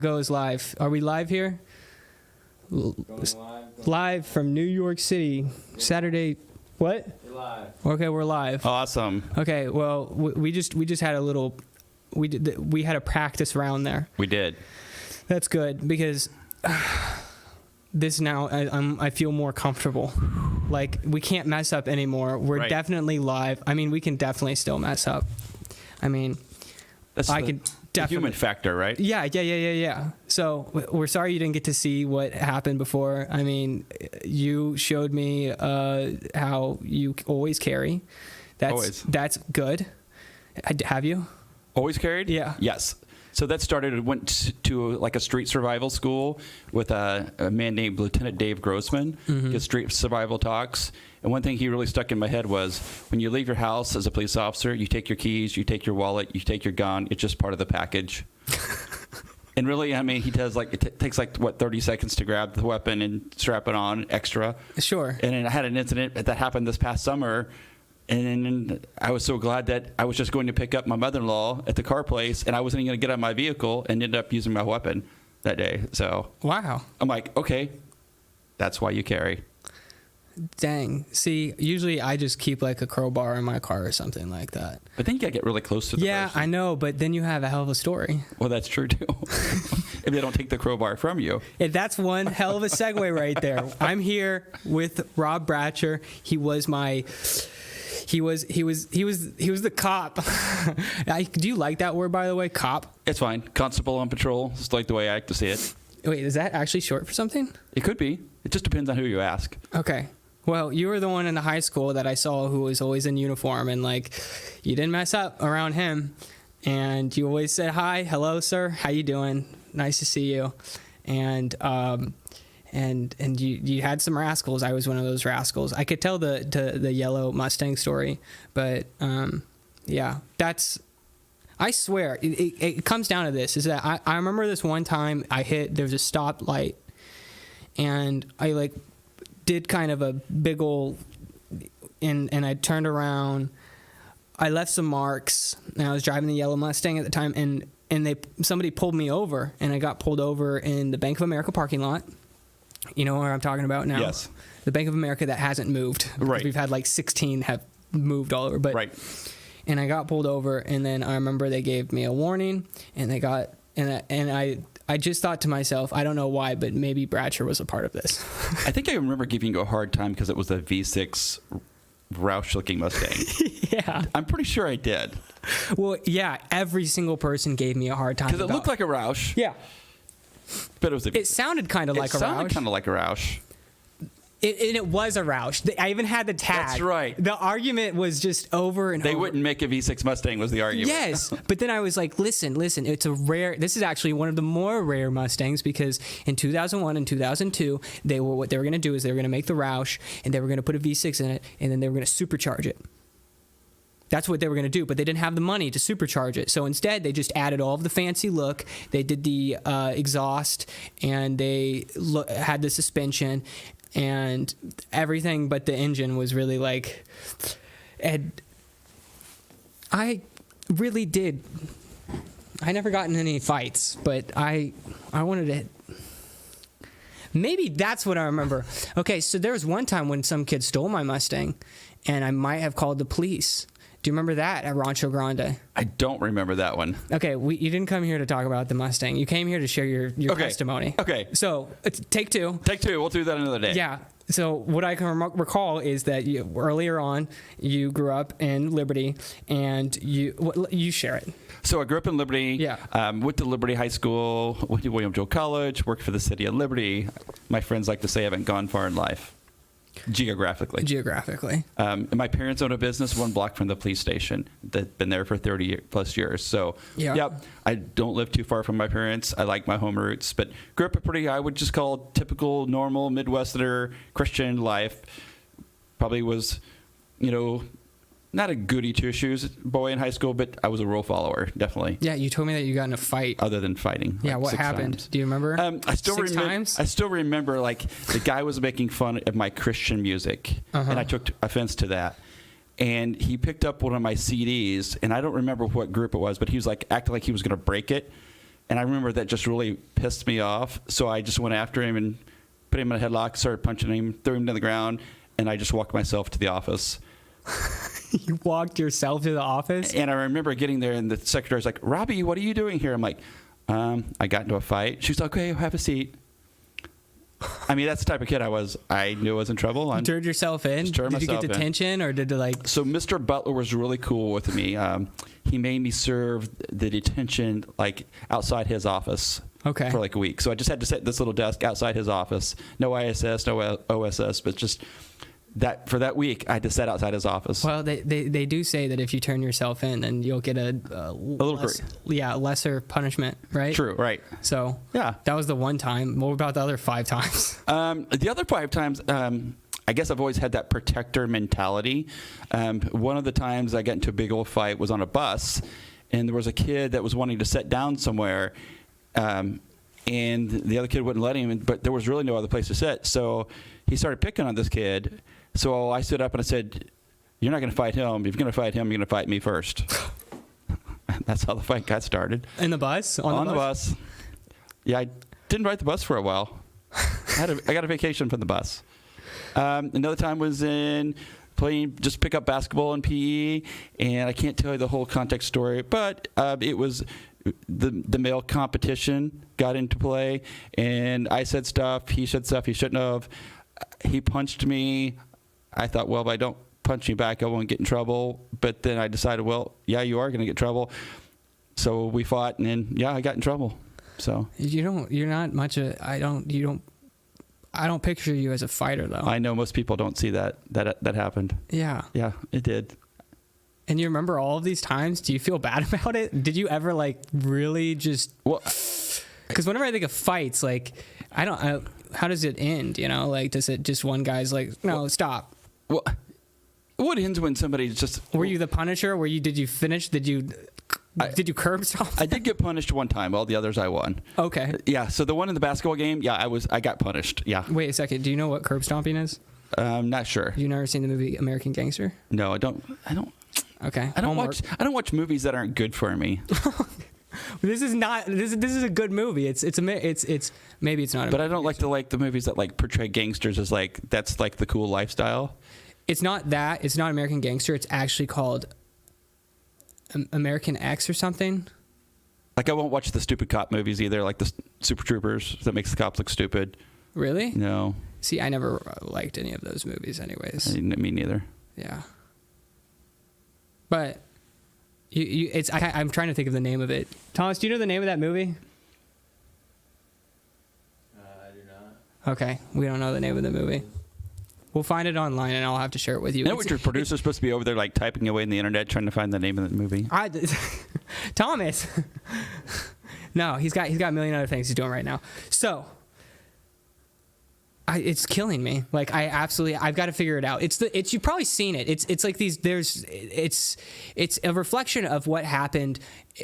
Goes live. Are we live here? Live from New York City, Saturday. What? We're live. Okay, we're live. Awesome. Okay, well, we just had a little. We had a practice round there. We did. That's good because this now I feel more comfortable. Like we can't mess up anymore. We're Right. definitely live. I mean, we can definitely still mess up. I mean, That's I the, can the definitely. human factor, right? Yeah. So we're sorry you didn't get to see what happened before. I mean, you showed me how you always carry. That's good. Have you? Always carried? Yeah. Yes. So that started, went to like a street survival school with a man named Lieutenant Dave Grossman, did street survival talks. And one thing he really stuck in my head was when you leave your house as a police officer, you take your keys, you take your wallet, you take your gun. It's just part of the package. And really, I mean, he does like, it takes like, 30 seconds to grab the weapon and strap it on extra. Sure. And then I had an incident that happened this past summer. And I was so glad that I was just going to pick up my mother-in-law at the car place, and I wasn't even going to get out of my vehicle and ended up using my weapon that day. So Wow. I'm like, okay, that's why you carry. Dang. See, usually I just keep like a crowbar in my car or something like that. But then you got to get really close to the Yeah, person. I know, but then you have a hell of a story. Well, that's true, too. If they don't take the crowbar from you. And that's one hell of a segue right there. I'm here with Rob Bratcher. He was the cop. Do you like that word, by the way, cop? It's fine. Constable on patrol. It's like the way I like to see it. Wait, is that actually short for something? It could be. It just depends on who you ask. Okay. Well, you were the one in the high school that I saw who was always in uniform, and like, you didn't mess up around him, and you always said hi, hello, sir, how you doing? Nice to see you, and you had some rascals. I was one of those rascals. I could tell the yellow Mustang story, but yeah, I swear it comes down to this. Is that I remember this one time there was a stoplight, and I like did kind of a big ol' and I turned around. I left some marks, and I was driving the yellow Mustang at the time, and somebody pulled me over, and I got pulled over in the Bank of America parking lot. You know what I'm talking about now? Yes. The Bank of America that hasn't moved. Right. We've had like 16 have moved all over. But, Right. And I got pulled over, and then I remember they gave me a warning, and I just thought to myself, I don't know why, but maybe Bratcher was a part of this. I think I remember giving you a hard time because it was a V6 Roush-looking Mustang. Yeah. I'm pretty sure I did. Well, yeah, every single person gave me a hard time. Because it looked like a Roush. Yeah. But it was a It sounded kind of like a It sounded Roush. kind of like a Roush. And it was a Roush. I even had the tag. That's right. The argument was just over and They over. wouldn't make a V6 Mustang was the argument. Yes, but then I was like, listen, it's a rare, this is actually one of the more rare Mustangs because in 2001 and 2002, what they were going to do is they were going to make the Roush and they were going to put a V6 in it and then they were going to supercharge it. That's what they were going to do, but they didn't have the money to supercharge it. So instead, they just added all of the fancy look. They did the exhaust and they had the suspension and everything but the engine was really like... And I really did. I never got in any fights, but I wanted to. Maybe that's what I remember. Okay, so there was one time when some kid stole my Mustang, and I might have called the police. Do you remember that at Rancho Grande? I don't remember that one. Okay, you didn't come here to talk about the Mustang. You came here to share your Okay. testimony. Okay. So take two. Take two. We'll do that another day. Yeah. So what I can recall is that earlier on, you grew up in Liberty, and you share it. So I grew up in Liberty. Yeah. Went to Liberty High School. Went to William Joe College. Worked for the city of Liberty. My friends like to say I haven't gone far in life. Geographically. And my parents own a business 1 block from the police station. They've been there for 30+ years. So, Yeah. Yep, I don't live too far from my parents. I like my home roots. But grew up a pretty, I would just call typical, normal, Midwesterner Christian life. Probably was, not a goody two-shoes boy in high school, but I was a rule follower, definitely. Yeah, you told me that you got in a fight. Other than fighting. Yeah, like what 6 happened? times. Do you remember? I still 6 times? I still remember, like, the guy was making fun of my Christian music, and I took offense to that. And he picked up one of my CDs, and I don't remember what group it was, but he was, like, acting like he was going to break it. And I remember that just really pissed me off. So I just went after him and put him in a headlock, started punching him, threw him to the ground, and I just walked myself to the office. You walked yourself to the office? And I remember getting there, and the secretary's like, Robbie, what are you doing here? I'm like, I got into a fight. She's like, okay, have a seat. I mean, that's the type of kid I was. I knew I was in trouble. You turned yourself in? Did you get detention, or did it like... So Mr. Butler was really cool with me. He made me serve the detention like outside his office for like a week. So I just had to sit at this little desk outside his office. No ISS, no OSS, but just... that for that week, I had to sit outside his office. Well, they do say that if you turn yourself in, then you'll get a little lesser punishment, right? True, right. So yeah, that was the one time. What about the other 5 times? The other 5 times, I guess I've always had that protector mentality. One of the times I got into a big old fight was on a bus, and there was a kid that was wanting to sit down somewhere, and the other kid wouldn't let him, but there was really no other place to sit. So he started picking on this kid. So I stood up and I said, you're not going to fight him. If you're going to fight him, you're going to fight me first. That's how the fight got started. In the bus? On the bus. Yeah, I didn't ride the bus for a while. I got a vacation from the bus. Another time was in playing just pick up basketball in PE, and I can't tell you the whole context story, but it was the male competition got into play, and I said stuff, he said stuff he shouldn't have. He punched me. I thought, well, if I don't punch you back, I won't get in trouble. But then I decided, well, yeah, you are going to get in trouble. So we fought, and then, yeah, I got in trouble. So you're not much I don't picture you as a fighter, though. I know most people don't see that happened. Yeah. Yeah, it did. And you remember all of these times? Do you feel bad about it? Did you ever like really just? Well, because whenever I think of fights, like how does it end? You know, like does it just one guy's like, no, stop? Well, what ends when somebody just? Were you the Punisher? Did you finish? Did you curb stop? I did get punished one time. All the others I won. Okay. Yeah. So the one in the basketball game, yeah, I got punished. Yeah. Wait a second. Do you know what curb stomping is? Not sure. You never seen the movie American Gangster? No, I don't. Okay. I don't watch movies that aren't good for me. This is a good movie. It's maybe it's not. But I don't like the movies that like portray gangsters as like that's like the cool lifestyle. It's not that. It's not American Gangster. It's actually called American X or something. Like I won't watch the stupid cop movies either, like the Super Troopers that makes the cops look stupid. Really? No. See, I never liked any of those movies, anyways. Me neither. Yeah. But I'm trying to think of the name of it. Thomas, do you know the name of that movie? I do not. Okay, we don't know the name of the movie. We'll find it online, and I'll have to share it with you. You know what your producer's supposed to be over there, like typing away in the internet, trying to find the name of the movie? Thomas. No, he's got a million other things he's doing right now. So, it's killing me. Like I've got to figure it out. It's you've probably seen it. It's like these. It's a reflection of what happened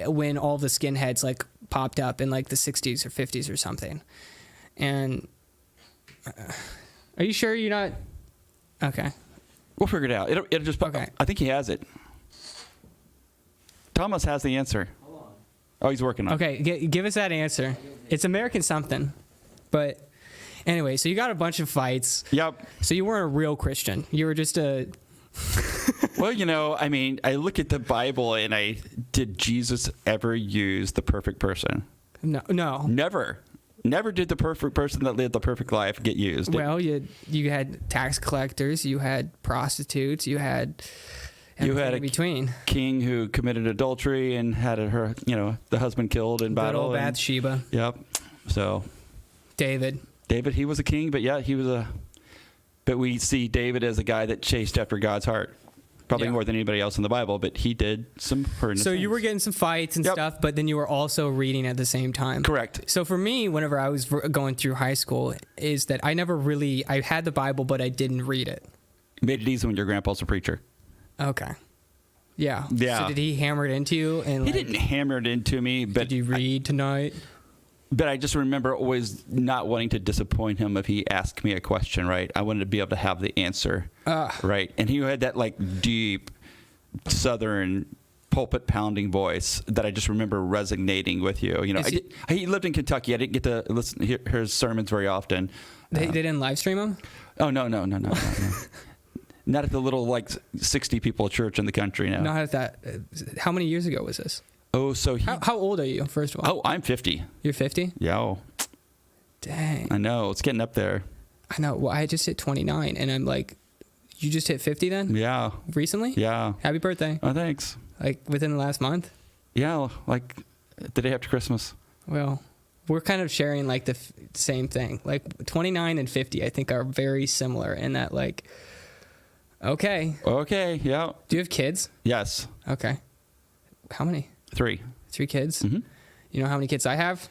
when all the skinheads like popped up in like the 60s or 50s or something. And are you sure you're not? Okay. We'll figure it out. It'll just. Okay. I think he has it. Thomas has the answer. Hold on. Oh, he's working on it. Okay, give us that answer. It's American something, but. Anyway, so you got a bunch of fights. Yep. So you weren't a real Christian. You were just a... Well, I mean, I look at the Bible and did Jesus ever use the perfect person? No. Never. Never did the perfect person that lived the perfect life get used. Well, you had tax collectors, you had prostitutes, you had everything in between. King who committed adultery and had the husband killed in battle. Good old Bathsheba. Yep. So... David, he was a king, but yeah, but we see David as a guy that chased after God's heart. Probably more than anybody else in the Bible, but he did some horrendous things. You were getting some fights and stuff, but then you were also reading at the same time. Correct. So for me, whenever I was going through high school, is that I had the Bible, but I didn't read it. You made it easy when your grandpa's a preacher. Okay. Yeah. Yeah. So did he hammer it into you? And he didn't hammer it into me, but... Did you read tonight? But I just remember always not wanting to disappoint him if he asked me a question, right? I wanted to be able to have the answer, right? And he had that like deep Southern pulpit pounding voice that I just remember resonating with you. You know, he lived in Kentucky. I didn't get to hear his sermons very often. They didn't live stream them? Oh, no. Not at the little, like, 60 people church in the country now. Not at that. How many years ago was this? Oh, so How old are you, first of all? Oh, I'm 50. You're 50? Yeah. Oh, Dang. I know. It's getting up there. I know. Well, I just hit 29, and I'm like, you just hit 50 then? Yeah. Recently? Yeah. Happy birthday. Oh, thanks. Like, within the last month? Yeah, like the day after Christmas. Well, we're kind of sharing, like, the same thing. Like, 29 and 50, I think, are very similar in that, like, okay. Okay, yeah. Do you have kids? Yes. Okay. How many? 3. 3 kids? Mm-hmm. You know how many kids I have?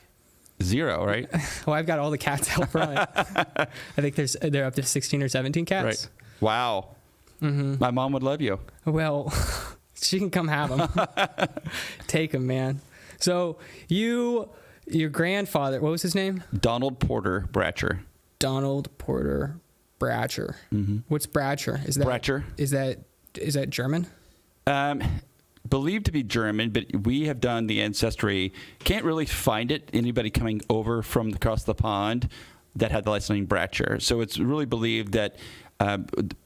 0, right? Well, I've got all the cats out front. I think they're up to 16 or 17 cats. Right. Wow. Mm-hmm. My mom would love you. Well, she can come have them. Take them, man. So your grandfather, what was his name? Donald Porter Bratcher. Donald Porter Bratcher. Mm-hmm. What's Bratcher? Is that Bratcher. Is that German? Believed to be German, but we have done the ancestry. Can't really find it. Anybody coming over from across the pond that had the last name Bratcher. So it's really believed that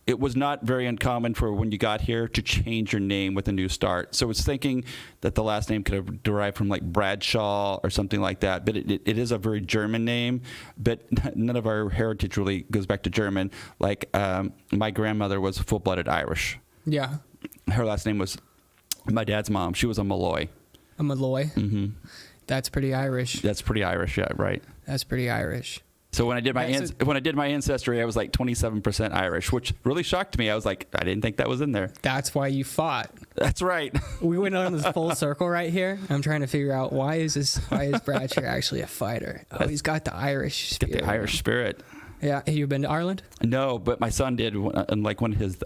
it was not very uncommon for when you got here to change your name with a new start. So it's thinking that the last name could have derived from like Bradshaw or something like that. But it is a very German name, but none of our heritage really goes back to German. Like my grandmother was full-blooded Irish. Yeah. Her last name was my dad's mom. She was a Malloy. A Malloy? Mm-hmm. That's pretty Irish. That's pretty Irish, yeah, right. That's pretty Irish. So when I did my ancestry, I was like 27% Irish, which really shocked me. I was like, I didn't think that was in there. That's why you fought. That's right. We went on this full circle right here. I'm trying to figure out why is Bratcher actually a fighter? Oh, he's got the Irish spirit. Got the Irish spirit. Yeah. Have you been to Ireland? No, but my son did. And like one of his,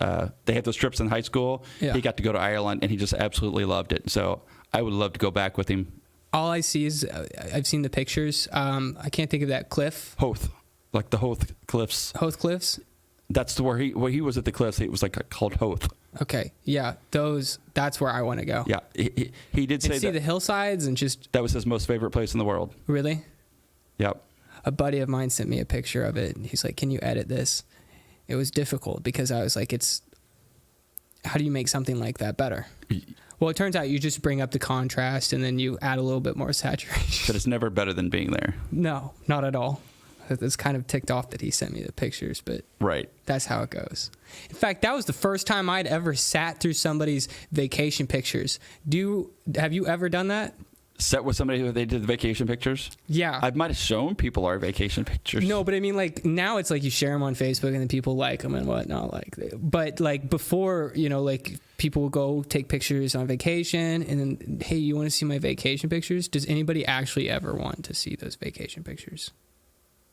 they had those trips in high school. Yeah. He got to go to Ireland, and he just absolutely loved it. So I would love to go back with him. All I see is I've seen the pictures. I can't think of that cliff. Hoth, like the Hoth Cliffs. Hoth Cliffs. That's where he was at the cliffs. It was like called Hoth. Okay, yeah, that's where I want to go. Yeah, he did say see the hillsides and just that was his most favorite place in the world. Really? Yep. A buddy of mine sent me a picture of it, and he's like, "Can you edit this?" It was difficult because I was like, how do you make something like that better? Well, it turns out you just bring up the contrast and then you add a little bit more saturation. But it's never better than being there. No, not at all. It's kind of ticked off that he sent me the pictures, but right. That's how it goes. In fact, that was the first time I'd ever sat through somebody's vacation pictures. Have you ever done that? Sat with somebody who they did the vacation pictures? Yeah. I might have shown people our vacation pictures. No, but I mean, like, now it's like you share them on Facebook and then people like them and whatnot. But like before, like people will go take pictures on vacation and then, hey, you want to see my vacation pictures? Does anybody actually ever want to see those vacation pictures?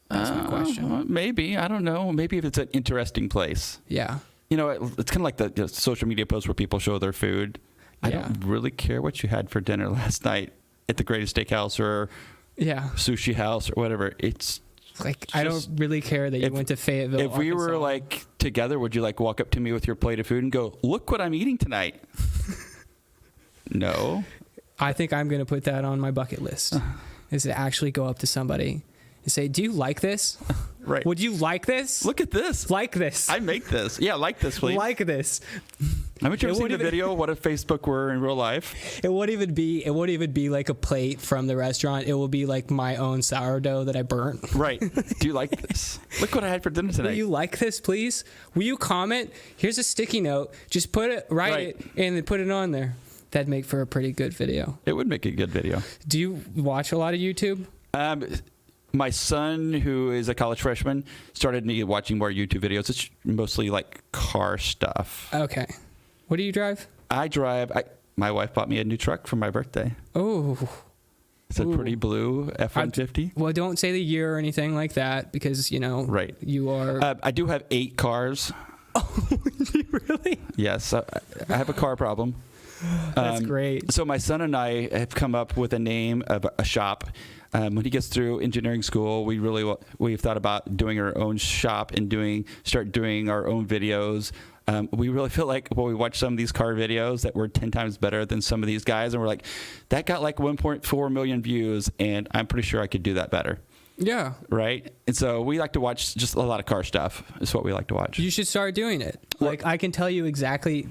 That's my question. Maybe. I don't know. Maybe if it's an interesting place. Yeah. It's kind of like the social media posts where people show their food. I don't really care what you had for dinner last night at the Greatest Steakhouse or Sushi House or whatever. It's like, I don't really care that you went to Fayetteville, If we were like together, would you like walk up to me with your plate of food and go, look what I'm eating tonight? No. I think I'm going to put that on my bucket list is to actually go up to somebody and say, do you like this? Right. Would you like this? Look at this. Like this. I make this. Yeah, like this, please. Like this. Haven't you ever seen the video, what if Facebook were in real life? It won't even be like a plate from the restaurant. It will be like my own sourdough that I burnt. Right. Do you like this? Look what I had for dinner tonight. Will you like this, please? Will you comment? Here's a sticky note. Just write it, and then put it on there. That'd make for a pretty good video. It would make a good video. Do you watch a lot of YouTube? My son, who is a college freshman, started me watching more YouTube videos. It's mostly like car stuff. Okay. What do you drive? I drive. My wife bought me a new truck for my birthday. Oh. It's a pretty blue F-150. Well, don't say the year or anything like that because, right. You are... I do have 8 cars. Oh, really? Yes. I have a car problem. That's great. So my son and I have come up with a name of a shop. When he gets through engineering school, we've thought about doing our own shop and start doing our own videos. we really feel like when we watch some of these car videos that we're 10 times better than some of these guys, and we're like, that got like 1.4 million views, and I'm pretty sure I could do that better. Yeah. Right? And so we like to watch just a lot of car stuff is what we like to watch. You should start doing it. Like, I can tell you exactly,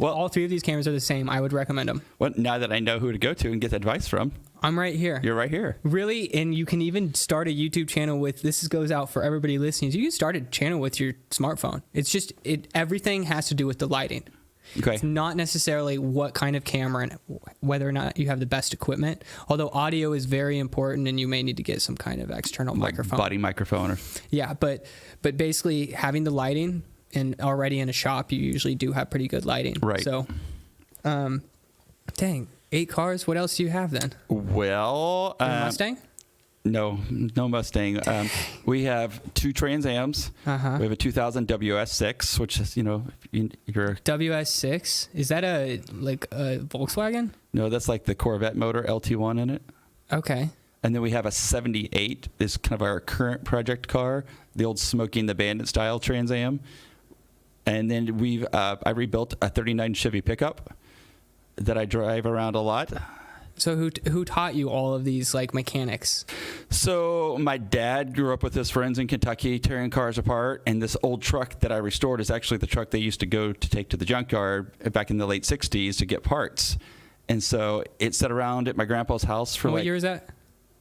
all 3 of these cameras are the same. I would recommend them. Well, now that I know who to go to and get advice from. I'm right here. You're right here. Really? And you can even start a YouTube channel with, goes out for everybody listening. You can start a channel with your smartphone. It's just, everything has to do with the lighting. Okay. It's not necessarily what kind of camera and whether or not you have the best equipment. Although audio is very important, and you may need to get some kind of external microphone, body microphone, or yeah. But basically, having the lighting, and already in a shop, you usually do have pretty good lighting. Right. So, dang, 8 cars. What else do you have then? Well, Mustang. No Mustang. We have 2 Trans Ams. Uh-huh. We have a 2000 WS6, which is, you're WS6. Is that a Volkswagen? No, that's like the Corvette motor, LT1 in it. Okay. And then we have a 78. Is kind of our current project car, the old Smoking the Bandit style Trans Am. And then I rebuilt a 39 Chevy pickup that I drive around a lot. So who taught you all of these like mechanics? So my dad grew up with his friends in Kentucky tearing cars apart, and this old truck that I restored is actually the truck they used to go to take to the junkyard back in the late 60s to get parts. And so it sat around at my grandpa's house for What year is that?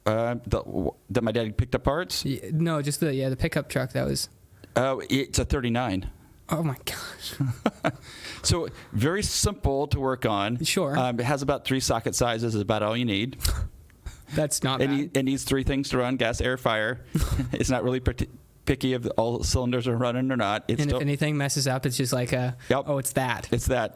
That my dad picked up parts? No, just the pickup truck that was. Oh, it's a 39. Oh my gosh. So very simple to work on. Sure. It has about 3 socket sizes, is about all you need. That's not bad. It needs 3 things to run: gas, air, fire. It's not really picky if all cylinders are running or not. If anything messes up, it's just like oh, it's that. It's that,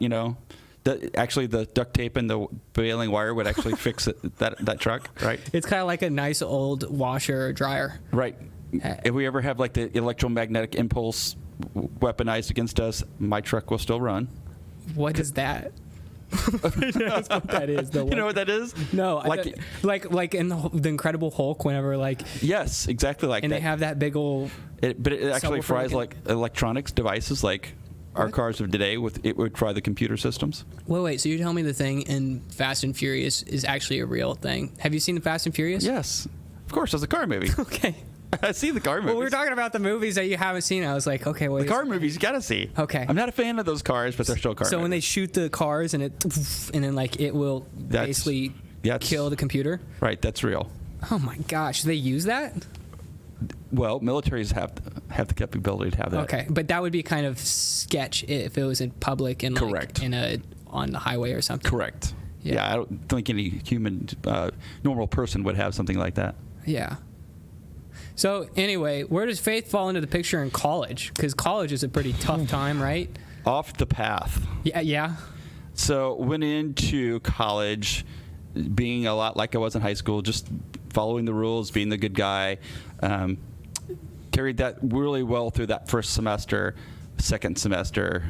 Actually, the duct tape and the baling wire would actually fix that truck, right? It's kind of like a nice old washer or dryer. Right. If we ever have like the electromagnetic impulse weaponized against us, my truck will still run. What is that? That's what that is. You know what that is? No, like in the Incredible Hulk, whenever yes, exactly like and that. they have that big old. But it actually fries like electronics devices, like our cars of today. It would fry the computer systems. Wait. So you're telling me the thing in Fast and Furious is actually a real thing? Have you seen the Fast and Furious? Yes, of course. It's a car movie. Okay. I see the car movies. Well, we're talking about the movies that you haven't seen. I was like, okay, wait. The car movies you gotta see. Okay. I'm not a fan of those cars, but they're still cars. So when they shoot the cars and then it will basically kill the computer. Right. That's real. Oh my gosh, they use that? Well, militaries have the capability to have that. Okay, but that would be kind of sketch if it was in public and correct on the highway or something. Correct. Yeah, I don't think any human normal person would have something like that. Yeah. So anyway, where does Faith fall into the picture in college? Because college is a pretty tough time, right? Off the path. Yeah. So went into college being a lot like I was in high school, just following the rules, being the good guy. Carried that really well through that first semester. Second semester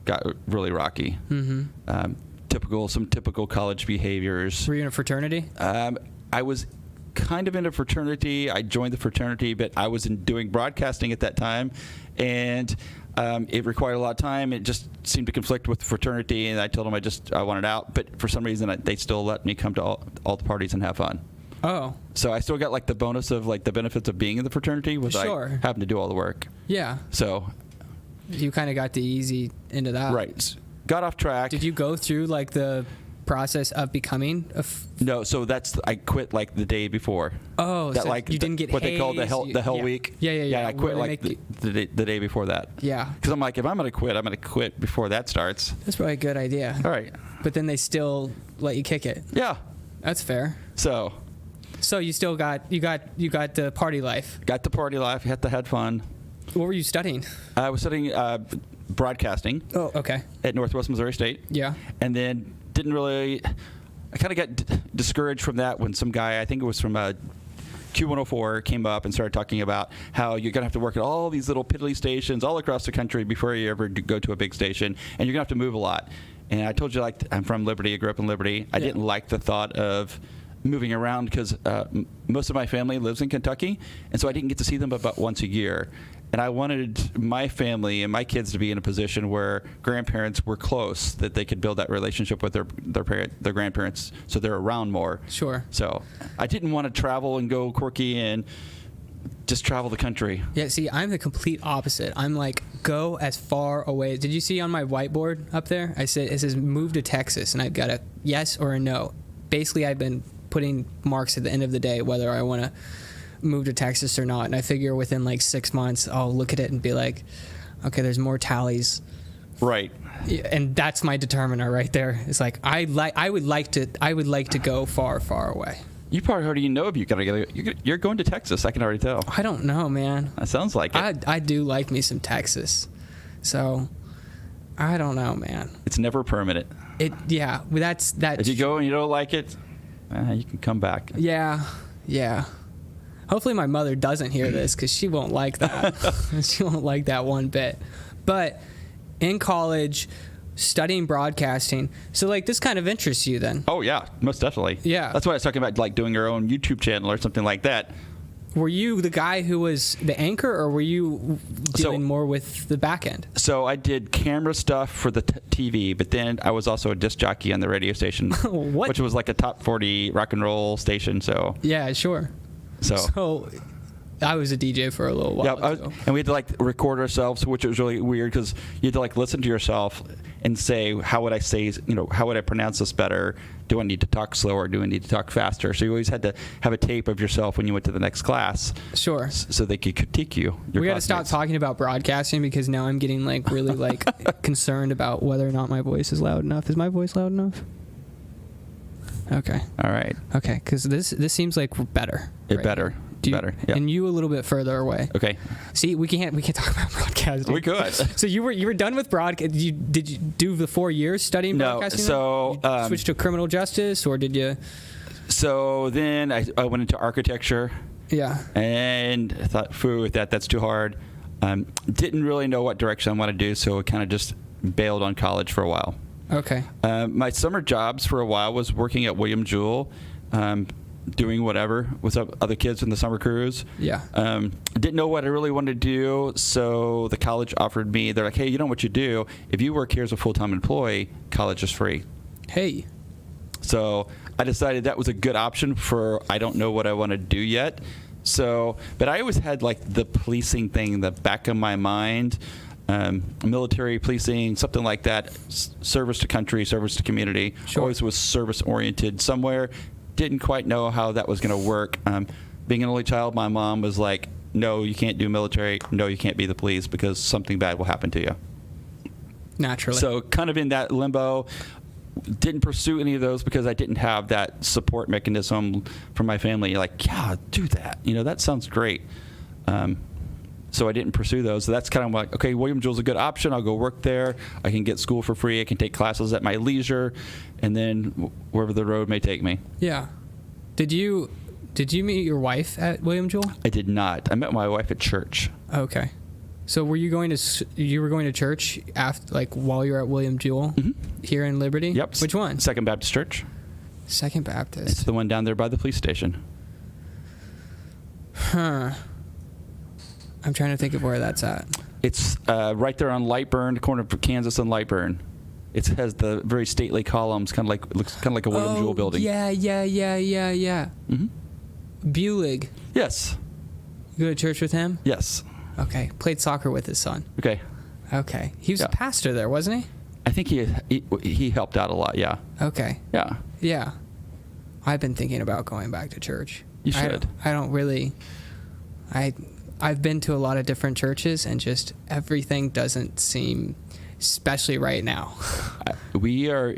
got really rocky. Mm-hmm. Some typical college behaviors. Were you in a fraternity? I was kind of in a fraternity. I joined the fraternity, but I was doing broadcasting at that time, and it required a lot of time. It just seemed to conflict with the fraternity, and I told them I wanted out. But for some reason, they still let me come to all the parties and have fun. Oh. So I still got like the bonus of like the benefits of being in the fraternity without having to do all the work. Yeah. So you kind of got the easy into that. Right. Got off track. Did you go through like the process of becoming No, so I quit like the day before. Oh, that so like you didn't get what they call the hell yeah. week. Yeah. I quit like the day before that. Yeah. Because I'm like, if I'm gonna quit before that starts. That's probably a good idea. All right. But then they still let you kick it. Yeah. That's fair. So you still got the party life. Got the party life. Had to have fun. What were you studying? I was studying broadcasting. Oh, okay. At Northwest Missouri State. Yeah. And then I kind of got discouraged from that when some guy, I think it was from Q104, came up and started talking about how you're going to have to work at all these little piddly stations all across the country before you ever go to a big station, and you're going to have to move a lot. And I told you, I'm from Liberty. I grew up in Liberty. I didn't like the thought of moving around because most of my family lives in Kentucky, and so I didn't get to see them about once a year. And I wanted my family and my kids to be in a position where grandparents were close, that they could build that relationship with their grandparents, so they're around more. Sure. So I didn't want to travel and go quirky and just travel the country. Yeah, see, I'm the complete opposite. I'm like, go as far away. Did you see on my whiteboard up there? It says move to Texas, and I've got a yes or a no. Basically, I've been putting marks at the end of the day whether I want to move to Texas or not, and I figure within like 6 months I'll look at it and be like, okay, there's more tallies. Right. And that's my determiner right there. It's like I would like to go far, far away. You probably already know if you're going to Texas. I can already tell. I don't know, man. That sounds like it. I do like me some Texas, so I don't know, man. It's never permanent. That's that. If you go and you don't like it, you can come back. Yeah. Hopefully my mother doesn't hear this because she won't like that. She won't like that one bit. But in college, studying broadcasting, so like this kind of interests you then? Oh yeah, most definitely. Yeah. That's why I was talking about, like doing your own YouTube channel or something like that. Were you the guy who was the anchor, or were you dealing more with the back end? So I did camera stuff for the TV, but then I was also a disc jockey on the radio station, which was like a top 40 rock and roll station. So yeah, sure. So I was a DJ for a little while. Yeah, and we had to like record ourselves, which was really weird because you had to like listen to yourself and say, how would I say, how would I pronounce this better? Do I need to talk slower? Do I need to talk faster? So you always had to have a tape of yourself when you went to the next class. Sure. So they could critique you. We got to stop talking about broadcasting because now I'm getting like really like concerned about whether or not my voice is loud enough. Is my voice loud enough? Okay. All right. Okay, because this seems like better. Better. Better. Yeah. And you a little bit further away. Okay. See, we can't talk about broadcasting. We could. So you were done with broadcast. Did you do the 4 years studying broadcasting? No. So you switched to criminal justice, or did you? So then I went into architecture. Yeah. And I thought, that's too hard. Didn't really know what direction I want to do, so I kind of just bailed on college for a while. Okay. My summer jobs for a while was working at William Jewell, doing whatever with other kids in the summer crews. Yeah. Didn't know what I really wanted to do, so the college offered me, they're like, hey, you know what you do? If you work here as a full-time employee, college is free. Hey. So I decided that was a good option for I don't know what I want to do yet. So, but I always had like the policing thing in the back of my mind. Military policing, something like that, service to country, service to community. Sure. Always was service oriented somewhere. Didn't quite know how that was going to work. Being an only child, my mom was like, no, you can't do military. No, you can't be the police because something bad will happen to you. Naturally. So kind of in that limbo. Didn't pursue any of those because I didn't have that support mechanism from my family. Like, yeah, do that. That sounds great. So I didn't pursue those. So that's kind of like, okay, William Jewell's a good option. I'll go work there. I can get school for free. I can take classes at my leisure, and then wherever the road may take me. Yeah. Did you meet your wife at William Jewell? I did not. I met my wife at church. Okay. So were you going to church after, like, while you were at William Jewell here in Liberty? Yep. Which one? Second Baptist Church. Second Baptist. It's the one down there by the police station. Huh. I'm trying to think of where that's at. It's right there on Lightburn, the corner of Kansas and Lightburn. It has the very stately columns, looks kind of like a William Jewell building. Yeah. Mm-hmm. Bulig. Yes. You go to church with him? Yes. Okay. Played soccer with his son. Okay. He was a pastor there, wasn't he? I think he helped out a lot. Yeah. Okay. Yeah. Yeah. I've been thinking about going back to church. You should. I don't really. I've been to a lot of different churches, and just everything doesn't seem, especially right now. We are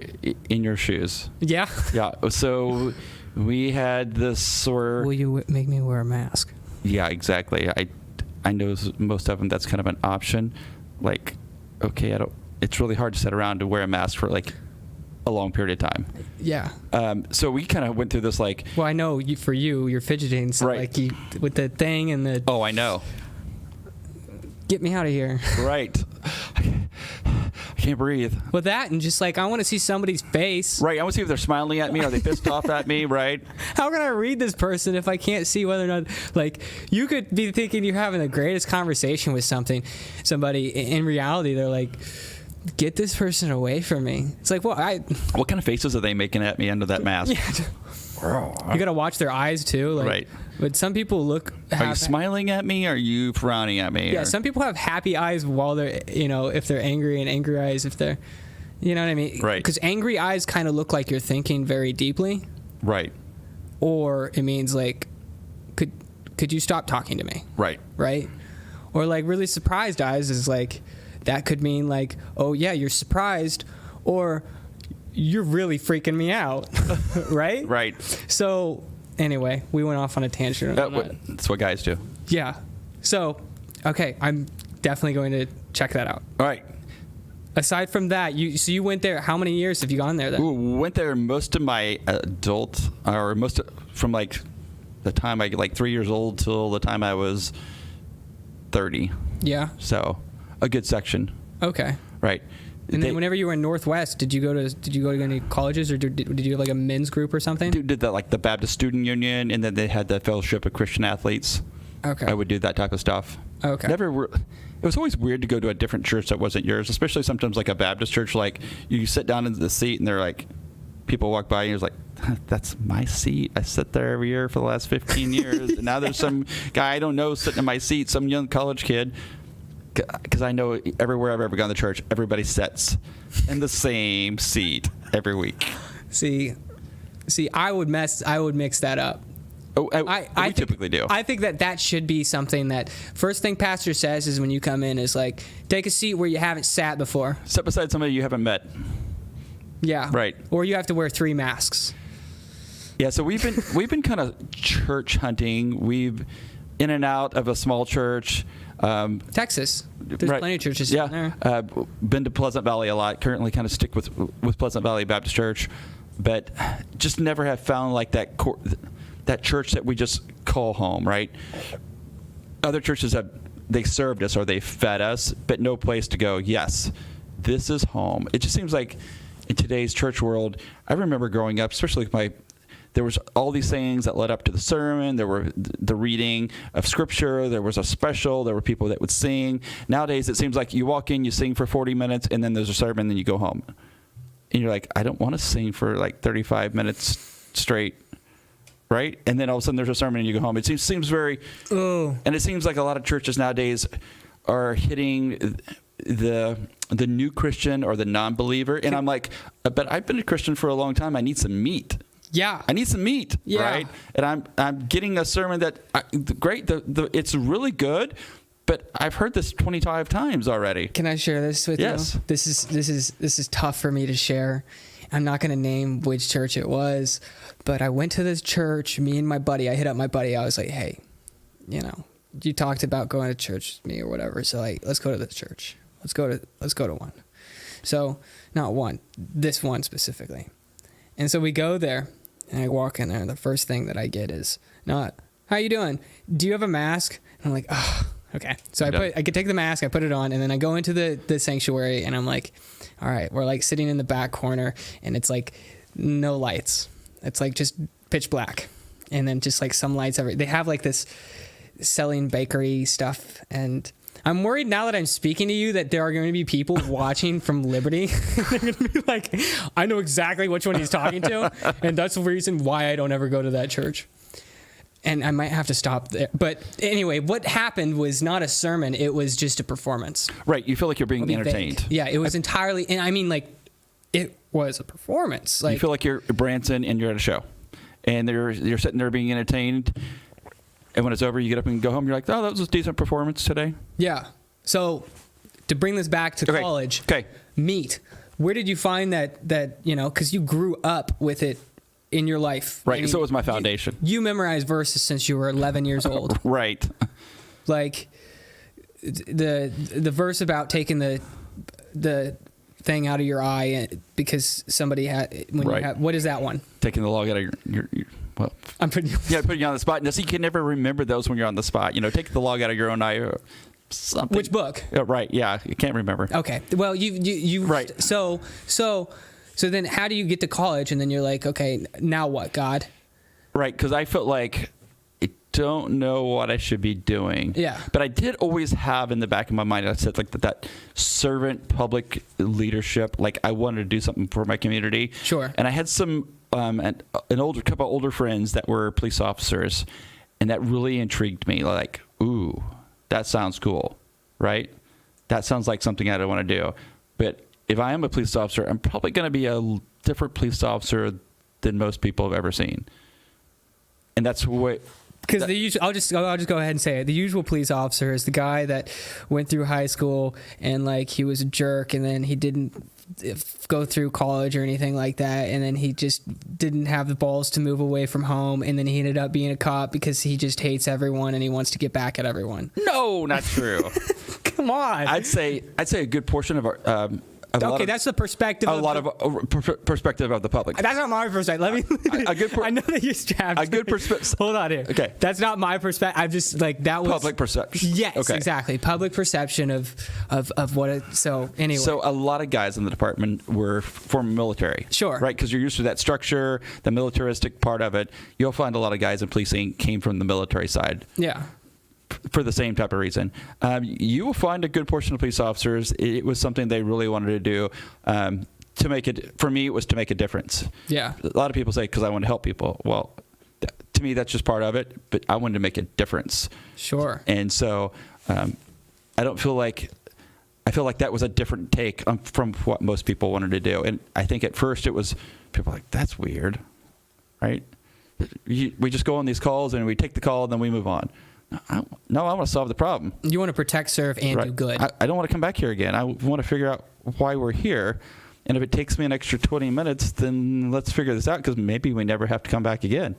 in your shoes. Yeah. Yeah. So we had this sort. Will you make me wear a mask? Yeah, exactly. I know most of them. That's kind of an option. Like, okay, it's really hard to sit around to wear a mask for like a long period of time. Yeah. So we kind of went through this like. Well, I know for you're fidgeting, so right. like with the thing and the. Oh, I know. Get me out of here. Right. I can't breathe. Well, that and just like I want to see somebody's face. Right. I want to see if they're smiling at me. Are they pissed off at me? Right. How can I read this person if I can't see whether or not, like, you could be thinking you're having the greatest conversation with somebody. In reality, they're like, get this person away from me. It's like, well, What kind of faces are they making at me under that mask? You got to watch their eyes too. Like, Right. But some people look. Are you smiling at me? Or are you frowning at me? Yeah. Or- Some people have happy eyes while they're, if they're angry, and angry eyes if they're, you know what I mean? Right. Because angry eyes kind of look like you're thinking very deeply. Right. Or it means like, could you stop talking to me? Right. Right? Or like really surprised eyes is like, that could mean like, oh yeah, you're surprised, or you're really freaking me out. Right? Right. So anyway, we went off on a tangent. on that. That's what guys do. Yeah. So, okay, I'm definitely going to check that out. All right. Aside from that, you went there. How many years have you gone there then? Ooh, went there most of my from like the time I like 3 years old till the time I was 30. Yeah. So a good section. Okay. Right. And then whenever you were in Northwest, did you go to any colleges, or did you have like a men's group or something? Did that like the Baptist Student Union, and then they had the Fellowship of Christian Athletes. Okay. I would do that type of stuff. Okay. It was always weird to go to a different church that wasn't yours, especially sometimes like a Baptist church. Like you sit down into the seat and they're like, people walk by and you're like, that's my seat. I sit there every year for the last 15 years. And now there's some guy I don't know sitting in my seat, some young college kid. Because I know everywhere I've ever gone to church, everybody sits in the same seat every week. See, I would mix that up. Oh, we typically do. I think that should be something that first thing pastor says is when you come in is like, take a seat where you haven't sat before. Sit beside somebody you haven't met. Yeah. Right. Or you have to wear 3 masks. Yeah, so we've been kind of church hunting. We've in and out of a small church. Texas. There's right. plenty of churches in there. Been to Pleasant Valley a lot. Currently kind of stick with Pleasant Valley Baptist Church, but just never have found like that church that we just call home, right? Other churches they served us or they fed us, but no place to go. Yes, this is home. It just seems like in today's church world, I remember growing up, especially with there was all these things that led up to the sermon. There were the reading of scripture. There was a special. There were people that would sing. Nowadays, it seems like you walk in, you sing for 40 minutes, and then there's a sermon, and then you go home. And you're like, I don't want to sing for like 35 minutes straight, right? And then all of a sudden there's a sermon, and you go home. It seems very, and it seems like a lot of churches nowadays are hitting the new Christian or the non-believer. And I'm like, but I've been a Christian for a long time. I need some meat. Yeah. I need some meat, yeah. right? And I'm getting a sermon that great. It's really good, but I've heard this 25 times already. Can I share this with you? This is tough for me to share. I'm not going to name which church it was, but I went to this church. Me and my buddy. I hit up my buddy. I was like, hey, you talked about going to church with me or whatever. So like, let's go to this church. Let's go to one. So not one, this one specifically. And so we go there, and I walk in there, and the first thing that I get is not, how you doing? Do you have a mask? And I'm like, oh, okay. So I could take the mask, I put it on, and then I go into the sanctuary, and I'm like, all right, we're like sitting in the back corner, and it's like no lights. It's like just pitch black. And then just like some lights they have like this selling bakery stuff, and I'm worried now that I'm speaking to you that there are going to be people watching from Liberty. They're going to be like, I know exactly which one he's talking to. And that's the reason why I don't ever go to that church. And I might have to stop there. But anyway, what happened was not a sermon. It was just a performance. Right. You feel like you're being entertained. Vague. Yeah, it was entirely. And I mean, like, it was a performance. Like, you feel like you're Branson and you're at a show. And you're sitting there being entertained. And when it's over, you get up and go home. You're like, oh, that was a decent performance today. Yeah. So to bring this back to college, meat. Where did you find that because you grew up with it in your life. Right. I mean, so it was my foundation. You memorized verses since you were 11 years old. Right. Like the verse about taking the thing out of your eye because somebody had, what is that one? Taking the log out of your well, I'm putting putting you on the spot. No, so you can never remember those when you're on the spot. Take the log out of your own eye. something. Which book? Right. Yeah. I can't remember. Okay. Well, you Right. So then how do you get to college and then you're like, okay, now what, God? Right. Because I felt like I don't know what I should be doing. Yeah. But I did always have in the back of my mind, I said like that servant public leadership. Like I wanted to do something for my community. Sure. And I had some couple older friends that were police officers, and that really intrigued me. Like, ooh, that sounds cool, right? That sounds like something I don't want to do. But if I am a police officer, I'm probably going to be a different police officer than most people have ever seen. And that's what. Because I'll just go ahead and say it. The usual police officer is the guy that went through high school and like he was a jerk, and then he didn't go through college or anything like that, and then he just didn't have the balls to move away from home, and then he ended up being a cop because he just hates everyone and he wants to get back at everyone. No, not true. Come on. I'd say a good portion of our. Okay, that's the perspective. Perspective of the public. That's not my perspective. Let me. I know that you're strapped. A good perspective. Hold on here. Okay. That's not my perspective. I'm just like that was Public perception. Yes, Okay. exactly. Public perception of what it. So anyway. So a lot of guys in the department were former military. Sure. Right, because you're used to that structure, the militaristic part of it. You'll find a lot of guys in policing came from the military side. Yeah. For the same type of reason. You will find a good portion of police officers, it was something they really wanted to do to make it, for me, it was to make a difference. Yeah. A lot of people say, because I want to help people. Well, to me, that's just part of it, but I wanted to make a difference. Sure. And so I feel like that was a different take from what most people wanted to do. And I think at first it was, people were like, that's weird, right? We just go on these calls and we take the call and then we move on. No, I want to solve the problem. You want to protect, serve, and do good. I don't want to come back here again. I want to figure out why we're here. And if it takes me an extra 20 minutes, then let's figure this out because maybe we never have to come back again.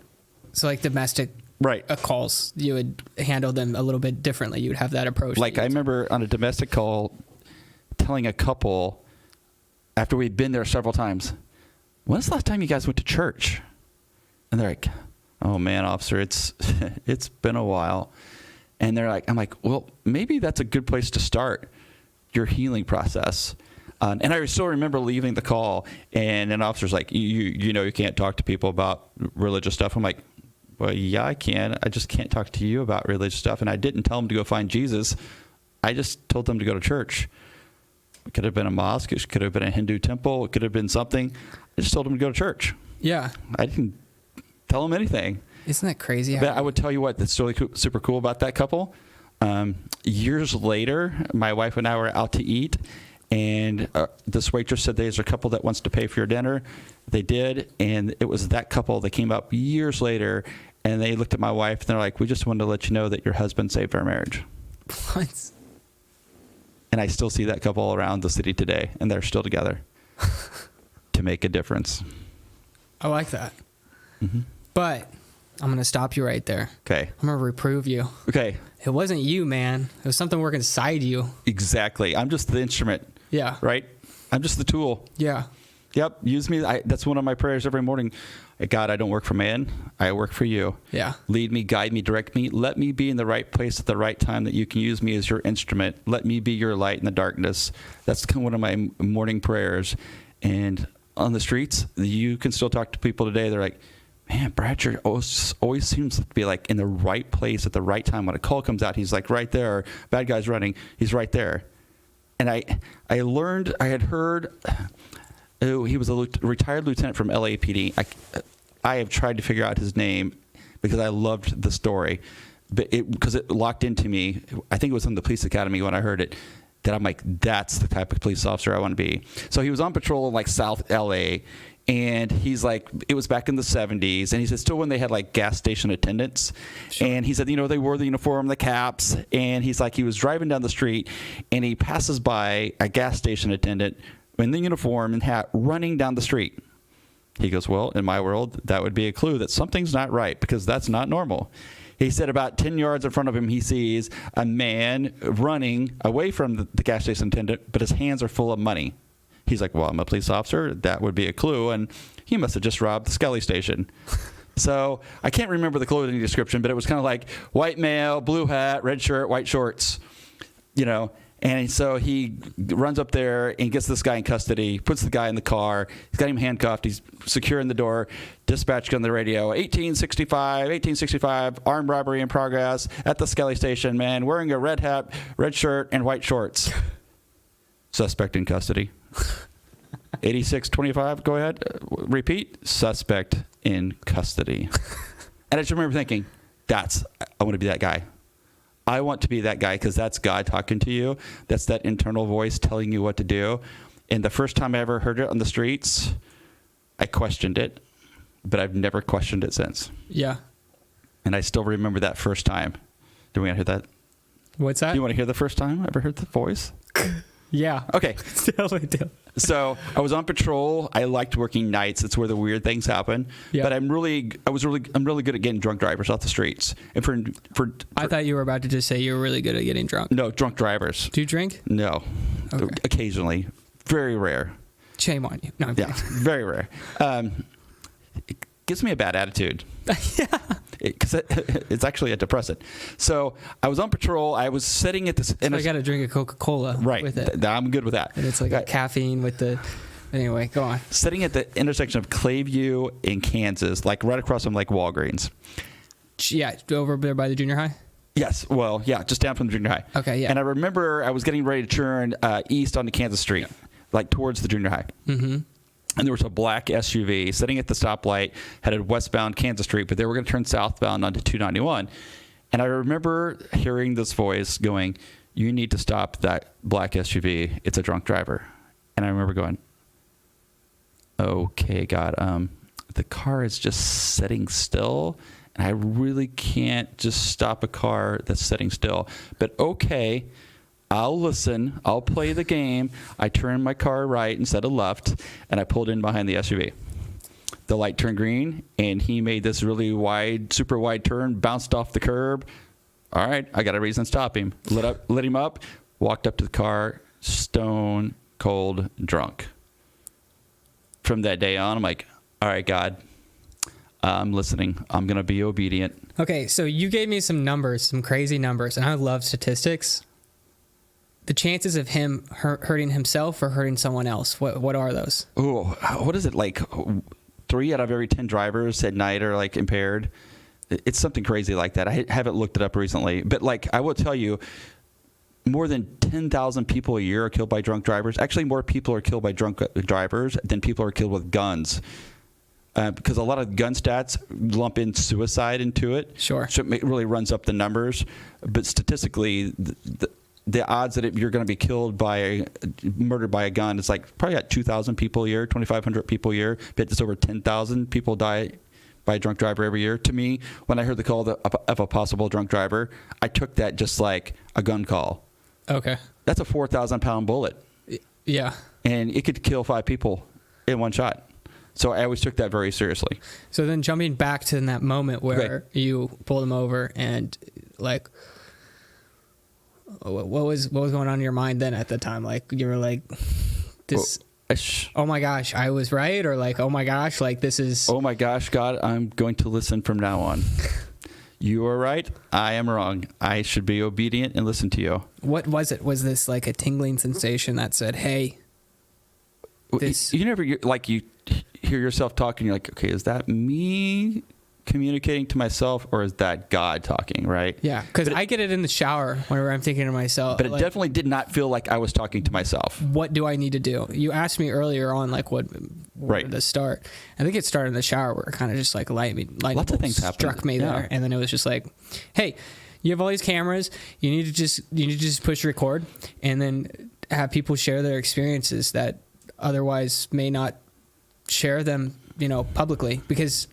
So like domestic calls, you would handle them a little bit differently. You would have that approach. Like I remember on a domestic call telling a couple after we'd been there several times, when's the last time you guys went to church? And they're like, oh man, officer, it's been a while. And they're like, I'm like, well, maybe that's a good place to start your healing process. And I still remember leaving the call, and an officer's like, you know, you can't talk to people about religious stuff. I'm like, well, yeah, I can. I just can't talk to you about religious stuff. And I didn't tell them to go find Jesus. I just told them to go to church. It could have been a mosque. It could have been a Hindu temple. It could have been something. I just told them to go to church. Yeah. I didn't tell them anything. Isn't that crazy? But I would tell you what, that's really super cool about that couple. Years later, my wife and I were out to eat, and this waitress said there's a couple that wants to pay for your dinner. They did, and it was that couple that came up years later, and they looked at my wife, and they're like, we just wanted to let you know that your husband saved our marriage. What? And I still see that couple around the city today, and they're still together to make a difference. I like that. Mm-hmm. But I'm going to stop you right there. Okay. I'm going to reprove you. Okay. It wasn't you, man. It was something working inside you. Exactly. I'm just the instrument. Yeah. Right? I'm just the tool. Yeah. Yep. Use me. That's one of my prayers every morning. God, I don't work for man. I work for you. Yeah. Lead me, guide me, direct me. Let me be in the right place at the right time that you can use me as your instrument. Let me be your light in the darkness. That's kind of one of my morning prayers. And on the streets, you can still talk to people today. They're like, man, Bratcher always seems to be like in the right place at the right time. When a call comes out, he's like right there. Bad guy's running. He's right there. And I had heard, he was a retired lieutenant from LAPD. I have tried to figure out his name because I loved the story, but because it locked into me. I think it was in the police academy when I heard it, that I'm like, that's the type of police officer I want to be. So he was on patrol in like South LA, and he's like, it was back in the 70s, and he said still when they had like gas station attendants. Sure. And he said, they wore the uniform, the caps, and he's like, he was driving down the street, and he passes by a gas station attendant in the uniform and hat running down the street. He goes, well, in my world, that would be a clue that something's not right because that's not normal. He said about 10 yards in front of him, he sees a man running away from the gas station attendant, but his hands are full of money. He's like, well, I'm a police officer. That would be a clue. And he must have just robbed the Skelly station. So I can't remember the clothing description, but it was kind of like white male, blue hat, red shirt, white shorts. you know. And so he runs up there and gets this guy in custody, puts the guy in the car. He's got him handcuffed. He's securing the door. Dispatch on the radio, 1865, armed robbery in progress at the Skelly station, man, wearing a red hat, red shirt, and white shorts. Suspect in custody. 8625, go ahead. Repeat. Suspect in custody. And I just remember thinking, I want to be that guy. I want to be that guy because that's God talking to you. That's that internal voice telling you what to do. And the first time I ever heard it on the streets, I questioned it, but I've never questioned it since. Yeah. And I still remember that first time. Do we want to hear that? What's that? Do you want to hear the first time I ever heard the voice? Yeah. Okay. Do. So I was on patrol. I liked working nights. It's where the weird things happen. Yeah. But I'm really good at getting drunk drivers off the streets. And for I thought you were about to just say you were really good at getting drunk. no, drunk drivers. Do you drink? No. Okay. Occasionally. Very rare. Shame on you. No, I'm Yeah, very rare. It gives me a bad attitude. Yeah. Because it's actually a depressant. So I was on patrol. I was sitting at this. So I got to drink a Coca-Cola right. with it. I'm good with that. And it's like a caffeine with the. Anyway, go on. Sitting at the intersection of Clayview and Kansas, like right across from like Walgreens. Yeah, over there by the junior high. Yes. Well, yeah, just down from the junior high. Okay, yeah. And I remember I was getting ready to turn east onto Kansas Street, like towards the junior high. Mm-hmm. And there was a black SUV sitting at the stoplight, headed westbound Kansas Street, but they were going to turn southbound onto 291. And I remember hearing this voice going, "You need to stop that black SUV. It's a drunk driver." And I remember going, "Okay, God, the car is just sitting still, and I really can't just stop a car that's sitting still. But okay, I'll listen. I'll play the game." I turned my car right instead of left, and I pulled in behind the SUV. The light turned green, and he made this really wide, super wide turn, bounced off the curb. All right, I got a reason to stop him. Let him up, walked up to the car, stone cold drunk. From that day on, I'm like, all right, God, I'm listening. I'm going to be obedient. Okay, so you gave me some numbers, some crazy numbers, and I love statistics. The chances of him hurting himself or hurting someone else, what are those? Oh, what is it, like 3 out of every 10 drivers at night are like impaired? It's something crazy like that. I haven't looked it up recently, but like I will tell you, more than 10,000 people a year are killed by drunk drivers. Actually, more people are killed by drunk drivers than people are killed with guns. Because a lot of gun stats lump in suicide into it. Sure. So it really runs up the numbers. But statistically, the odds that you're going to be killed murdered by a gun is like probably at 2,000 people a year, 2,500 people a year. But it's over 10,000 people die by a drunk driver every year. To me, when I heard the call of a possible drunk driver, I took that just like a gun call. Okay. That's a 4,000-pound bullet. Yeah. And it could kill 5 people in one shot. So I always took that very seriously. So then jumping back to that moment where you pulled him over and like, what was going on in your mind then at the time? Like you were like, this, oh my gosh, I was right, or like, oh my gosh, like this is. Oh my gosh, God, I'm going to listen from now on. You are right. I am wrong. I should be obedient and listen to you. What was it? Was this like a tingling sensation that said, "Hey"? This. You never like you hear yourself talking. You're like, okay, is that me communicating to myself, or is that God talking? Right? Yeah, because I get it in the shower whenever I'm thinking to myself. But it like, definitely did not feel like I was talking to myself. What do I need to do? You asked me earlier on, like where to start. I think it started in the shower where it kind of just like lightning Lots of things struck me there, and then it was just like, hey, you have all these cameras. You need to just push record, and then have people share their experiences that otherwise may not share them, publicly, because.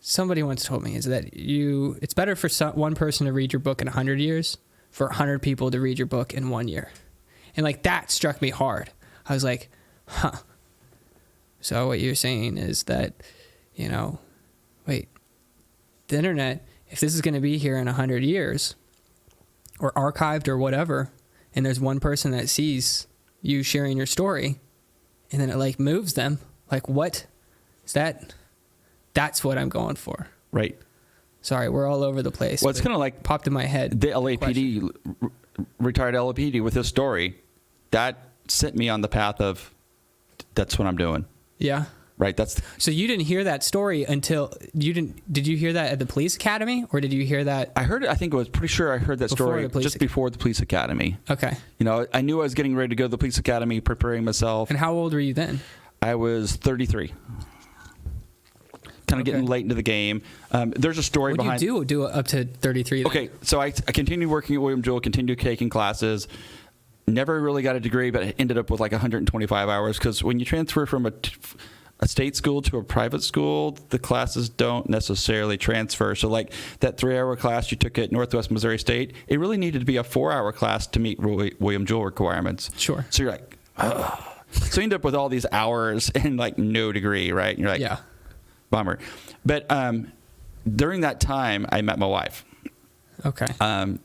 Somebody once told me is that it's better for one person to read your book in 100 years for 100 people to read your book in 1 year. And like that struck me hard. I was like, huh. So what you're saying is that, wait, the internet, if this is going to be here in 100 years or archived or whatever, and there's one person that sees you sharing your story and then it like moves them, like what is that? That's what I'm going for. Right. Sorry, we're all over the place. Well, it's kind of like popped in my head. The LAPD retired LAPD with his story, that sent me on the path of that's what I'm doing. Yeah. Right. So you didn't hear that story until did you hear that at the police academy, or did you hear that? I heard it. I think it was pretty sure I heard that story just before the police academy. Okay. You know, I knew I was getting ready to go to the police academy, preparing myself. And how old were you then? I was 33. Kind of getting late into the game. There's a story behind. What do you do up to 33? Then? Okay, so I continued working at William Jewell, continued taking classes. Never really got a degree, but I ended up with like 125 hours because when you transfer from a state school to a private school, the classes don't necessarily transfer. So like that 3-hour class you took at Northwest Missouri State, it really needed to be a 4-hour class to meet William Jewell requirements. Sure. So you're like, oh. So you end up with all these hours and like no degree, right? And you're like, yeah. Bummer. But during that time, I met my wife. Okay.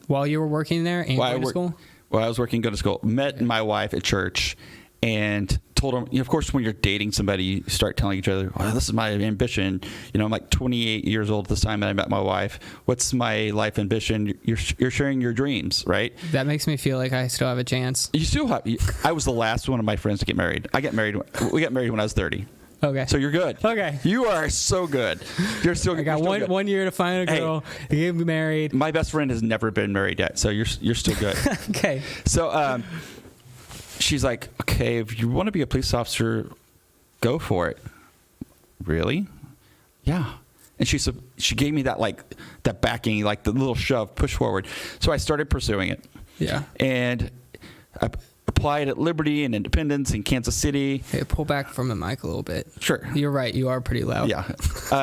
While you were working there and going to school? While I was working, going to school. Met my wife at church and told her, you know, of course, when you're dating somebody, you start telling each other, oh, this is my ambition. You know, I'm like 28 years old at this time that I met my wife. What's my life ambition? You're sharing your dreams, right? That makes me feel like I still have a chance. You still have. I was the last one of my friends to get married. We got married when I was 30. Okay. So you're good. Okay. You are so good. You're still good. I got one year to find a girl, get married. My best friend has never been married yet, so you're still good. Okay. So she's like, okay, if you want to be a police officer, go for it. Really? Yeah. And she gave me that that backing, like the little shove, push forward. So I started pursuing it. Yeah. And I applied at Liberty and Independence in Kansas City. Hey, pull back from the mic a little bit. Sure. You're right. You are pretty loud. Yeah.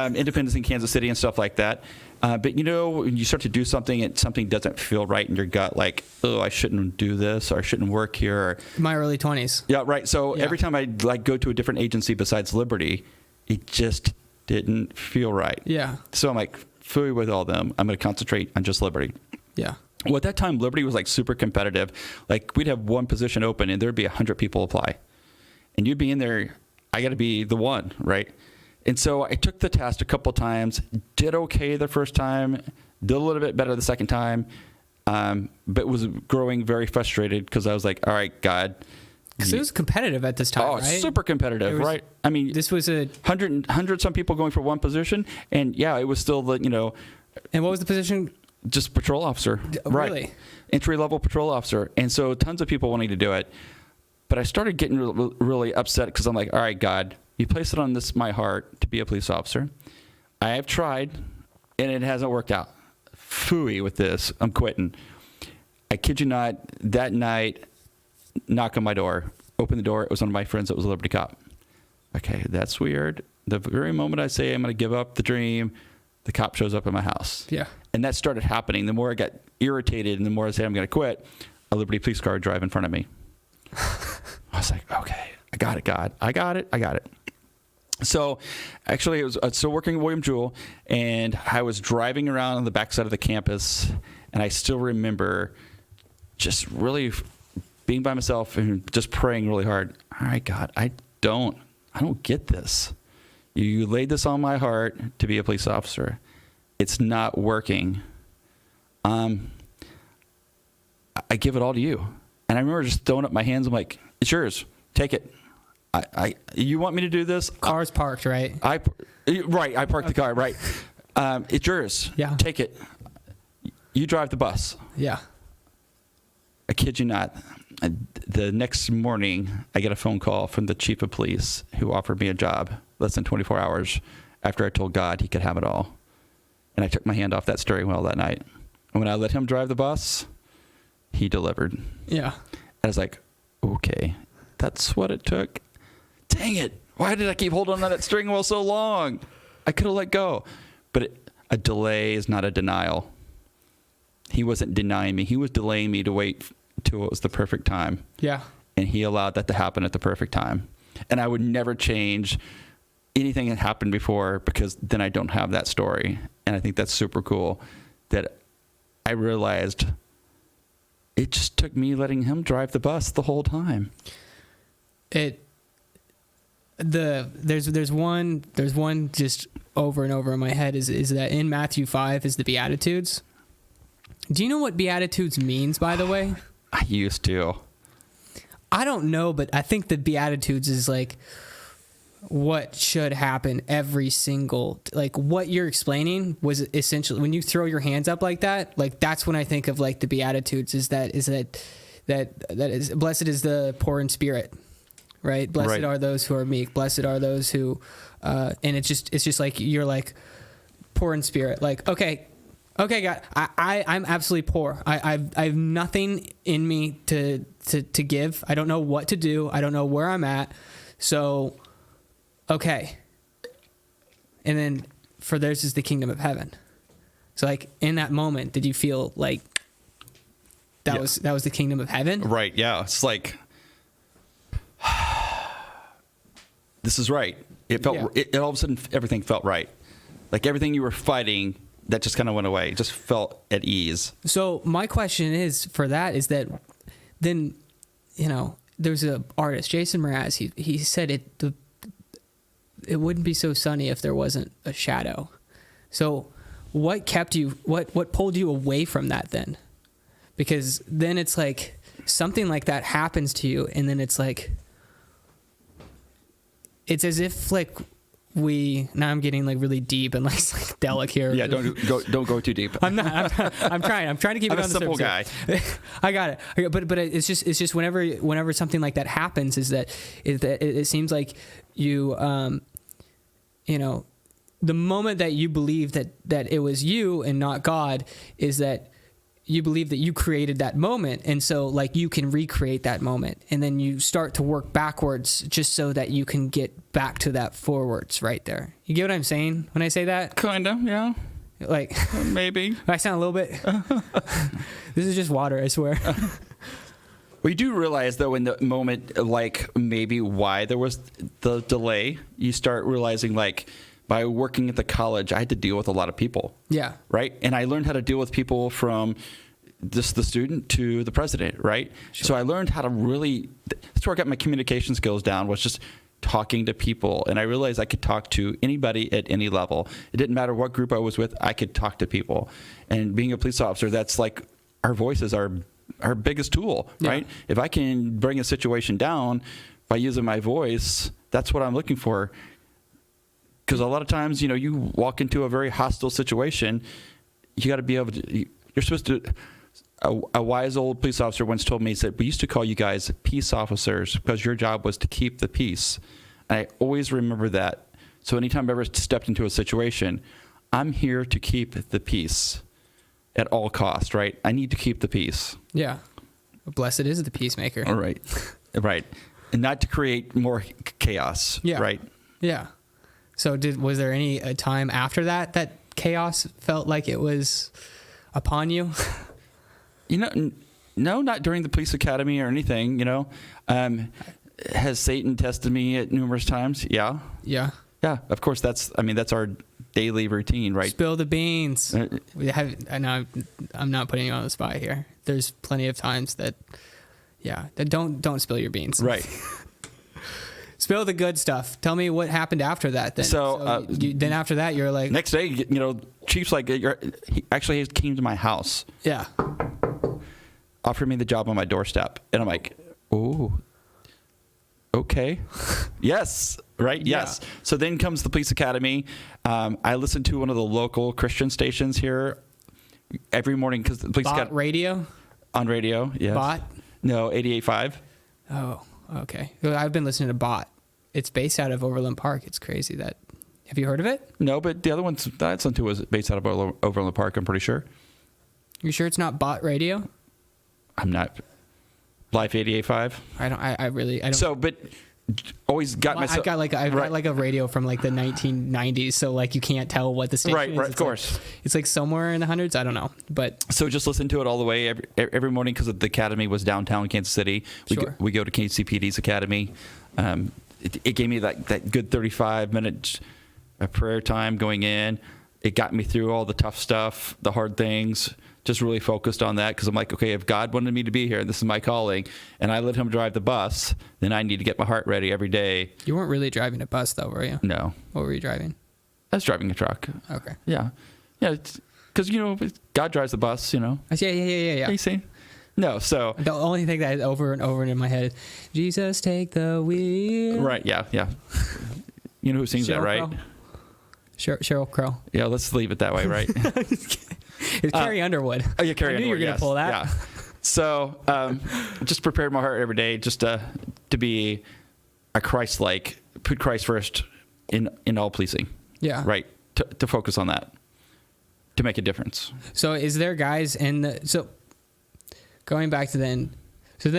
Independence in Kansas City and stuff like that. But, you know, when you start to do something and something doesn't feel right in your gut, like, oh, I shouldn't do this or I shouldn't work here. Or, my early 20s. Yeah, right. So every time I go to a different agency besides Liberty, it just didn't feel right. Yeah. So I'm like, phooey with all them. I'm going to concentrate on just Liberty. Yeah. Well, at that time, Liberty was like super competitive. Like we'd have one position open and there'd be 100 people apply. And you'd be in there, I got to be the one, right? And so I took the test a couple times, did okay the first time, did a little bit better the second time, but was growing very frustrated because I was like, all right, God. Because it was competitive at this time, right? Super competitive, right? I mean, this was a 100 some people going for one position. And yeah, it was still the, you know. And what was the position? Just patrol officer. Right. Really? Entry-level patrol officer. And so tons of people wanting to do it. But I started getting really upset because I'm like, all right, God, you placed it on my heart to be a police officer. I have tried, and it hasn't worked out. Phooey with this. I'm quitting. I kid you not, that night, knock on my door. Open the door. It was one of my friends that was a Liberty cop. Okay, that's weird. The very moment I say I'm going to give up the dream, the cop shows up at my house. Yeah. And that started happening. The more I got irritated and the more I said I'm going to quit, a Liberty police car would drive in front of me. I was like, okay, I got it, God. I got it. So actually, I was still working at William Jewell, and I was driving around on the backside of the campus, and I still remember just really being by myself and just praying really hard. All right, God, I don't get this. You laid this on my heart to be a police officer. It's not working. I give it all to you. And I remember just throwing up my hands. I'm like, it's yours. Take it. You want me to do this? Car's parked, right? I parked the car, right. It's yours. Yeah. Take it. You drive the bus. Yeah. I kid you not. The next morning, I get a phone call from the chief of police who offered me a job less than 24 hours after I told God he could have it all. And I took my hand off that steering wheel that night. And when I let him drive the bus, he delivered. Yeah. I was like, okay, that's what it took. Dang it. Why did I keep holding on to that steering wheel so long? I could have let go. But a delay is not a denial. He wasn't denying me. He was delaying me to wait till it was the perfect time. Yeah. And he allowed that to happen at the perfect time. And I would never change anything that happened before because then I don't have that story. And I think that's super cool that I realized it just took me letting him drive the bus the whole time. There's one just over and over in my head is that in Matthew 5 is the Beatitudes. Do you know what Beatitudes means, by the way? I used to. I don't know, but I think the Beatitudes is like what should happen every single, like what you're explaining was essentially when you throw your hands up like that, like that's when I think of like the Beatitudes is that blessed is the poor in spirit, right? Blessed are those who are meek. Blessed are those who, and it's just like, you're like poor in spirit. Like, okay, God, I'm absolutely poor. I have nothing in me to give. I don't know what to do. I don't know where I'm at. So, okay. And then for theirs is the kingdom of heaven. So like in that moment, did you feel like that was the kingdom of heaven? Right. Yeah. It's like, this is right. It felt, it all of a sudden everything felt right. Like everything you were fighting, that just kind of went away. It just felt at ease. So my question is for that is that then, you know, there's a artist, Jason Mraz, he said it wouldn't be so sunny if there wasn't a shadow. So what kept you, what pulled you away from that then? Because then it's like something like that happens to you and then it's like, it's as if like now I'm getting like really deep and like psychedelic here. Yeah, don't go too deep. I'm trying to keep it on the simple surface. guy. I got it. But it's just whenever something like that happens is that it seems like you you know, the moment that you believe that it was you and not God is that you believe that you created that moment. And so like you can recreate that moment and then you start to work backwards just so that you can get back to that forwards right there. You get what I'm saying when I say that? Kind of, yeah. Like maybe. I sound a little bit. This is just water, I swear. We do realize though in the moment, like maybe why there was the delay, you start realizing like, by working at the college, I had to deal with a lot of people. Yeah. Right. And I learned how to deal with people from just the student to the president. Right. Sure. So I learned how to really, that's where I got my communication skills down, was just talking to people. And I realized I could talk to anybody at any level. It didn't matter what group I was with. I could talk to people. And being a police officer, that's like our voices are our biggest tool. Yeah. Right. If I can bring a situation down by using my voice, that's what I'm looking for. Because a lot of times, you know, you walk into a very hostile situation, you got to be able to, you're supposed to, a wise old police officer once told me, he said, we used to call you guys peace officers because your job was to keep the peace. And I always remember that. So anytime I've ever stepped into a situation, I'm here to keep the peace at all costs, right? I need to keep the peace. Yeah. Blessed is the peacemaker. All right. Right. And not to create more chaos. Yeah. Right. Yeah. So was there any time after that chaos felt like it was upon you? You know, no, not during the police academy or anything, you know. Has Satan tested me at numerous times? Yeah. Yeah. Yeah, of course. That's our daily routine, right? Spill the beans. I know I'm not putting you on the spot here. There's plenty of times that don't spill your beans. Right. Spill the good stuff. Tell me what happened after that. Then, then after that, you're like next day. You know, Chief's like, he actually came to my house. Yeah. Offered me the job on my doorstep, and I'm like, oh, okay, yes, right, yes. Yeah. So then comes the police academy. I listen to one of the local Christian stations here every morning because the police academy radio. On radio, yes. Bot. No, 88.5. Oh, okay. I've been listening to Bot. It's based out of Overland Park. It's crazy that. Have you heard of it? No, but the other one that I listened to was based out of Overland Park, I'm pretty sure. You sure it's not Bot Radio? I'm not. Life 88.5? I don't. So, but always got myself. I've got like a radio from like the 1990s, so like you can't tell what the station is. Right, of course. It's like somewhere in the hundreds. I don't know, but so just listen to it all the way every morning because the academy was downtown Kansas City. We go to KCPD's academy. It gave me that good 35-minute prayer time going in. It got me through all the tough stuff, the hard things. Just really focused on that because I'm like, okay, if God wanted me to be here, this is my calling, and I let him drive the bus, then I need to get my heart ready every day. You weren't really driving a bus, though, were you? No. What were you driving? I was driving a truck. Okay. Yeah. Yeah, because, you know, God drives the bus, you know. Yeah. You see? No, so The only thing that is over and over in my head is, Jesus, take the wheel. right, yeah. You know who sings that, right? Cheryl Crow. Yeah, let's leave it that way, right? It's Carrie Underwood. Oh, yeah, Carrie I knew Underwood, you were going to pull that. Yeah. So, just prepared my heart every day just to be a Christ-like, put Christ first in all policing. Yeah. Right. To focus on that, to make a difference. So is there guys so going back to then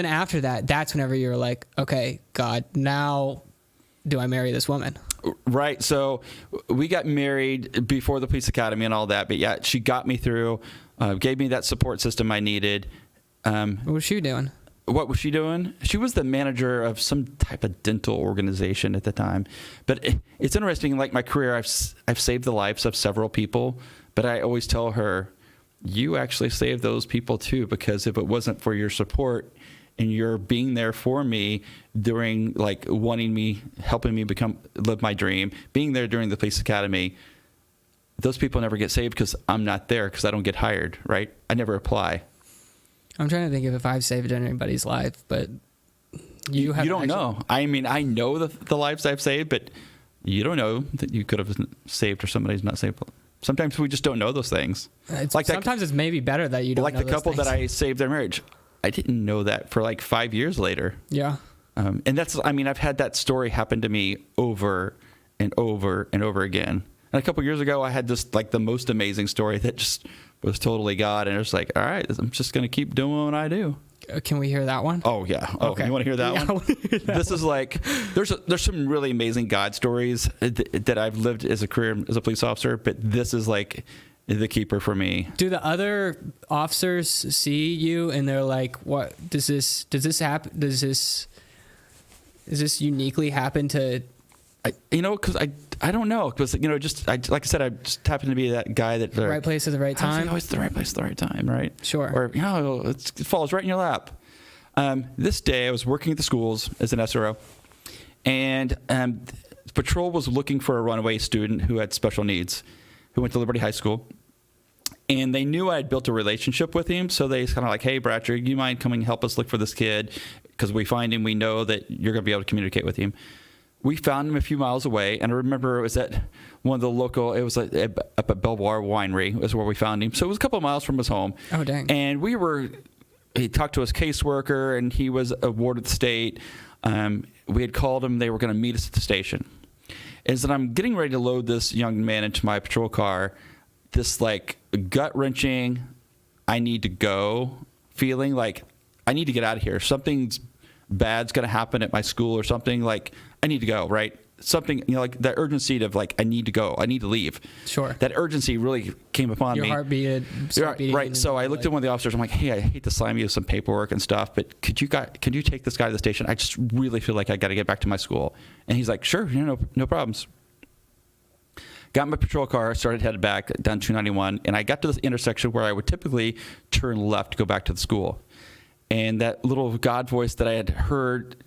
after that, that's whenever you're like, okay, God, now do I marry this woman? Right. So we got married before the police academy and all that, but yeah, she got me through, gave me that support system I needed. What was she doing? What was she doing? She was the manager of some type of dental organization at the time. But it's interesting, like my career, I've saved the lives of several people, but I always tell her, you actually saved those people too, because if it wasn't for your support and your being there for me during like wanting me, helping me live my dream, being there during the police academy, those people never get saved because I'm not there, because I don't get hired, right? I never apply. I'm trying to think if I've saved anybody's life, but you don't know. I mean, I know the lives I've saved, but you don't know that you could have saved or somebody's not saved. Sometimes we just don't know those things. Sometimes it's maybe better that you don't know the couple that I saved their marriage. I didn't know that for like 5 years later. Yeah. And I've had that story happen to me over and over and over again. And a couple years ago, I had just like the most amazing story that just was totally God. And it was like, all right, I'm just going to keep doing what I do. Can we hear that one? Oh, yeah. Oh, okay. You want to hear that one? This is like, there's some really amazing God stories that I've lived as a career as a police officer, but this is like the keeper for me. Do the other officers see you and they're like, what, does this happen? Does this uniquely happen to... Because I don't know, because like I said, I just happen to be that guy that right place at the right time. Always the right place at the right time, right? Sure. Or it falls right in your lap. This day I was working at the schools as an SRO, and patrol was looking for a runaway student who had special needs, who went to Liberty High School, and they knew I had built a relationship with him, so they kind of like, hey, Bratcher, you mind coming and help us look for this kid, because we find him, we know that you're going to be able to communicate with him. We found him a few miles away, and I remember it was at one of the local, it was like up at Belvoir Winery was where we found him. So it was a couple of miles from his home. Oh, dang. And he talked to his caseworker, and he was awarded the state. We had called him. They were going to meet us at the station. As I'm getting ready to load this young man into my patrol car, this like gut-wrenching, I need to go feeling, like I need to get out of here. Something's bad's going to happen at my school or something, like I need to go, right? Something, like that urgency of like, I need to go, I need to leave. Sure. That urgency really came upon me. Your heart beated. Right. So I looked at one of the officers. I'm like, hey, I hate to slam you with some paperwork and stuff, but can you take this guy to the station? I just really feel like I got to get back to my school. And he's like, sure, no problems. Got my patrol car, started headed back down 291, and I got to this intersection where I would typically turn left to go back to the school. And that little God voice that I had heard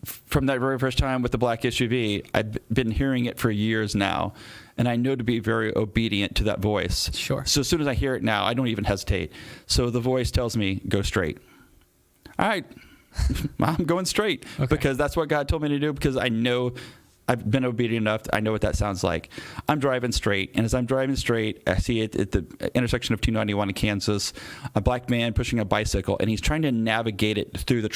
from that very first time with the black SUV, I've been hearing it for years now, and I know to be very obedient to that voice. Sure. So as soon as I hear it now, I don't even hesitate. So the voice tells me, go straight. All right, I'm going straight, because that's what God told me to do, because I know I've been obedient enough. I know what that sounds like. I'm driving straight, and as I'm driving straight, I see it at the intersection of 291 in Kansas, a black man pushing a bicycle, and he's trying to navigate it through the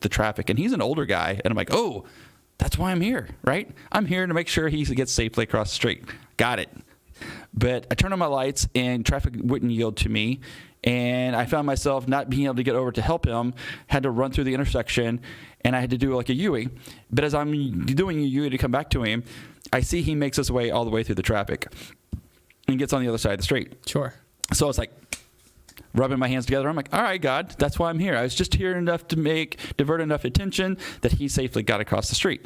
traffic. And he's an older guy, and I'm like, oh, that's why I'm here, right? I'm here to make sure he gets safely across the street. Got it. But I turned on my lights, and traffic wouldn't yield to me. And I found myself not being able to get over to help him, had to run through the intersection, and I had to do like a U-ing. But as I'm doing a U-ing to come back to him, I see he makes his way all the way through the traffic and gets on the other side of the street. Sure. So I was like rubbing my hands together. I'm like, all right, God, that's why I'm here. I was just here enough to divert enough attention that he safely got across the street.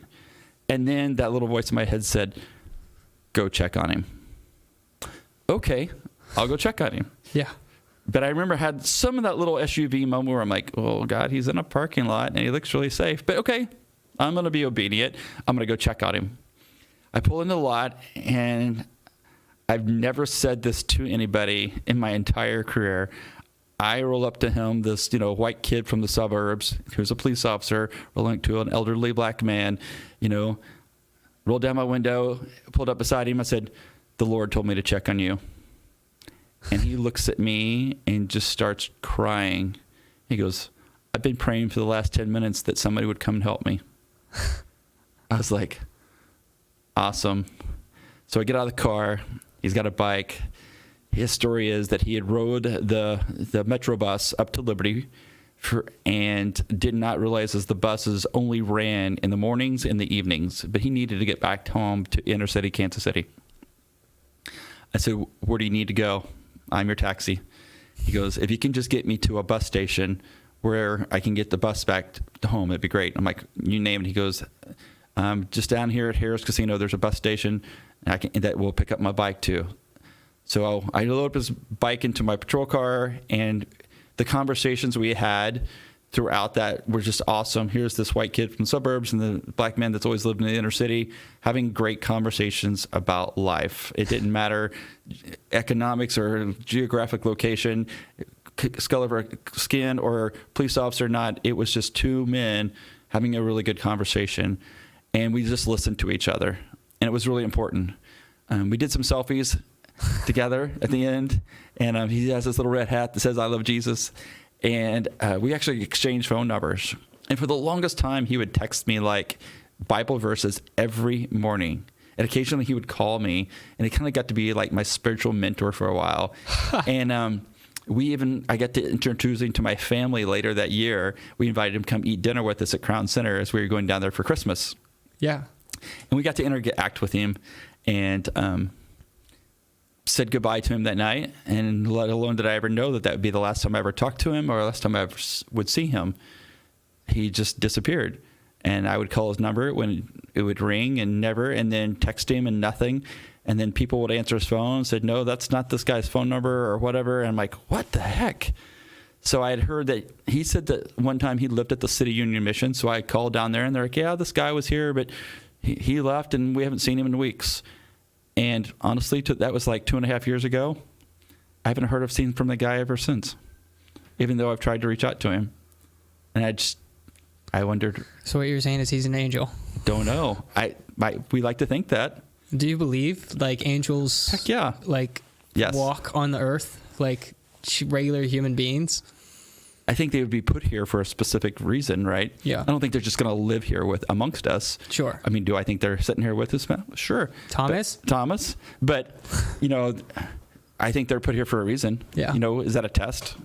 And then that little voice in my head said, go check on him. Okay, I'll go check on him. Yeah. But I remember I had some of that little SUV moment where I'm like, oh, God, he's in a parking lot and he looks really safe. But okay, I'm going to be obedient. I'm going to go check on him. I pull into the lot, and I've never said this to anybody in my entire career. I roll up to him, this, white kid from the suburbs, who's a police officer, rolling to an elderly black man, rolled down my window, pulled up beside him. I said, "The Lord told me to check on you." And he looks at me and just starts crying. He goes, "I've been praying for the last 10 minutes that somebody would come and help me." I was like, awesome. So I get out of the car. He's got a bike. His story is that he had rode the Metro bus up to Liberty and did not realize as the buses only ran in the mornings and the evenings, but he needed to get back home to inner city Kansas City. I said, "Where do you need to go?" "I'm your taxi." He goes, "If you can just get me to a bus station where I can get the bus back to home, it'd be great." I'm like, "You name it." He goes, "Just down here at Harris Casino, there's a bus station that will pick up my bike too." So I load up his bike into my patrol car, and the conversations we had throughout that were just awesome. Here's this white kid from the suburbs and the black man that's always lived in the inner city having great conversations about life. It didn't matter economics or geographic location, color of our skin, or police officer or not. It was just two men having a really good conversation, and we just listened to each other, and it was really important. We did some selfies together at the end, and he has this little red hat that says "I love Jesus," and we actually exchanged phone numbers. And for the longest time, he would text me like Bible verses every morning, and occasionally he would call me, and it kind of got to be like my spiritual mentor for a while. And I got to introduce him to my family later that year. We invited him to come eat dinner with us at Crown Center as we were going down there for Christmas. Yeah. And we got to interact with him, and said goodbye to him that night, and let alone did I ever know that would be the last time I ever talked to him or last time I ever would see him. He just disappeared, and I would call his number when it would ring and never, and then text him and nothing, and then people would answer his phone and said, "No, that's not this guy's phone number," or whatever, and I'm like, what the heck? So I had heard that he said that one time he lived at the City Union Mission, so I called down there, and they're like, "Yeah, this guy was here, but he left, and we haven't seen him in weeks." And honestly, that was like 2.5 years ago. I haven't heard of seen from the guy ever since, even though I've tried to reach out to him. And I wondered. So what you're saying is he's an angel? Don't know. We like to think that. Do you believe like angels? Heck yeah. Like yes. Walk on the earth like regular human beings? I think they would be put here for a specific reason, right? Yeah. I don't think they're just going to live here amongst us. Sure. I mean, do I think they're sitting here with us? Sure. Thomas. But I think they're put here for a reason. Yeah. Is that a test?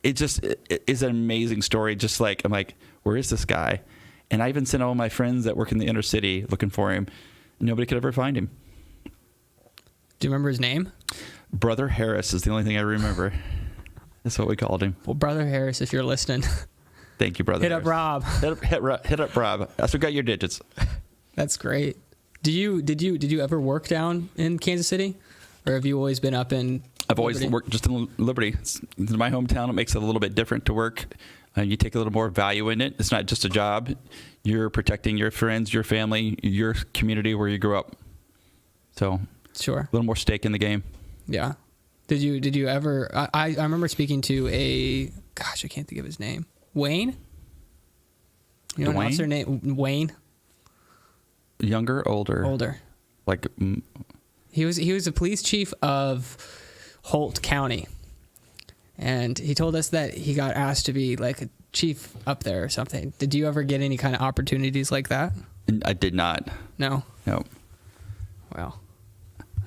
It is an amazing story. Just like, I'm like, where is this guy? And I even sent all my friends that work in the inner city looking for him. Nobody could ever find him. Do you remember his name? Brother Harris is the only thing I remember. That's what we called him. Well, Brother Harris, if you're listening. Thank you, Brother Hit Harris. up Rob. Hit up Rob. I still got your digits. That's great. Did you ever work down in Kansas City? Or have you always been up in I've always Liberty? worked just in Liberty. It's my hometown. It makes it a little bit different to work. You take a little more value in it. It's not just a job. You're protecting your friends, your family, your community where you grew up. So Sure. a little more stake in the game. Yeah. Did you ever? I remember speaking to I can't think of his name. Wayne. You know an Dwayne? officer named Wayne? Younger, older? Older. Like He was the police chief of Holt County, and he told us that he got asked to be like a chief up there or something. Did you ever get any kind of opportunities like that? I did not. No. No. Well,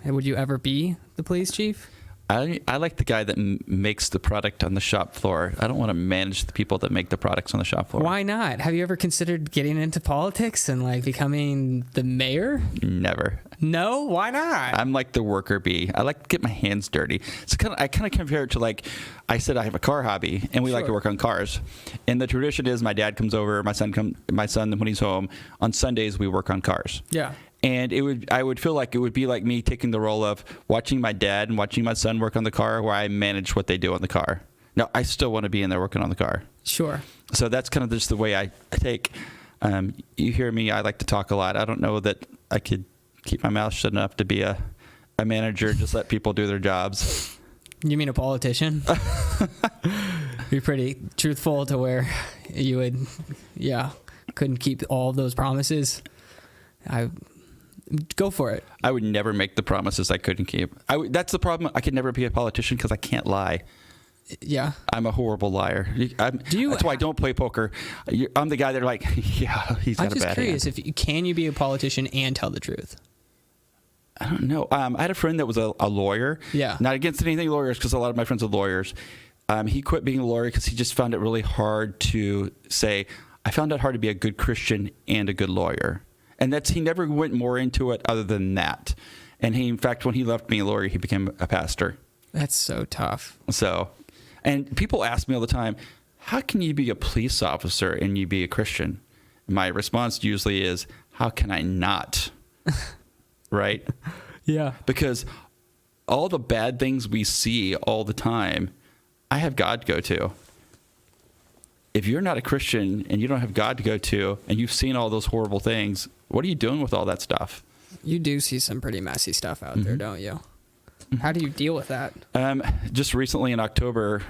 would you ever be the police chief? I like the guy that makes the product on the shop floor. I don't want to manage the people that make the products on the shop floor. Why not? Have you ever considered getting into politics and like becoming the mayor? Never. No, why not? I'm like the worker bee. I like to get my hands dirty. So I kind of compare it to like, I said I have a car hobby, and we like to work on cars. And the tradition is my dad comes over, my son when he's home on Sundays we work on cars. Yeah. And I would feel like it would be like me taking the role of watching my dad and watching my son work on the car, where I manage what they do on the car. Now, I still want to be in there working on the car. Sure. So that's kind of just the way I take. You hear me, I like to talk a lot. I don't know that I could keep my mouth shut enough to be a manager, just let people do their jobs. You mean a politician? You're pretty truthful to where you would, couldn't keep all of those promises. Go for it. I would never make the promises I couldn't keep. That's the problem. I could never be a politician because I can't lie. Yeah. I'm a horrible liar. That's why I don't play poker. I'm the guy that are like, yeah, he's got a bad hand. I'm just curious, can you be a politician and tell the truth? I don't know. I had a friend that was a lawyer. Yeah. Not against anything lawyers, because a lot of my friends are lawyers. He quit being a lawyer because he just found it really hard to say, I found it hard to be a good Christian and a good lawyer. And he never went more into it other than that. And in fact, when he left being a lawyer, he became a pastor. That's so tough. And people ask me all the time, how can you be a police officer and you be a Christian? My response usually is, how can I not? Right? Yeah. Because all the bad things we see all the time, I have God to go to. If you're not a Christian and you don't have God to go to, and you've seen all those horrible things, what are you doing with all that stuff? You do see some pretty messy stuff out there, don't you? How do you deal with that? Just recently in October,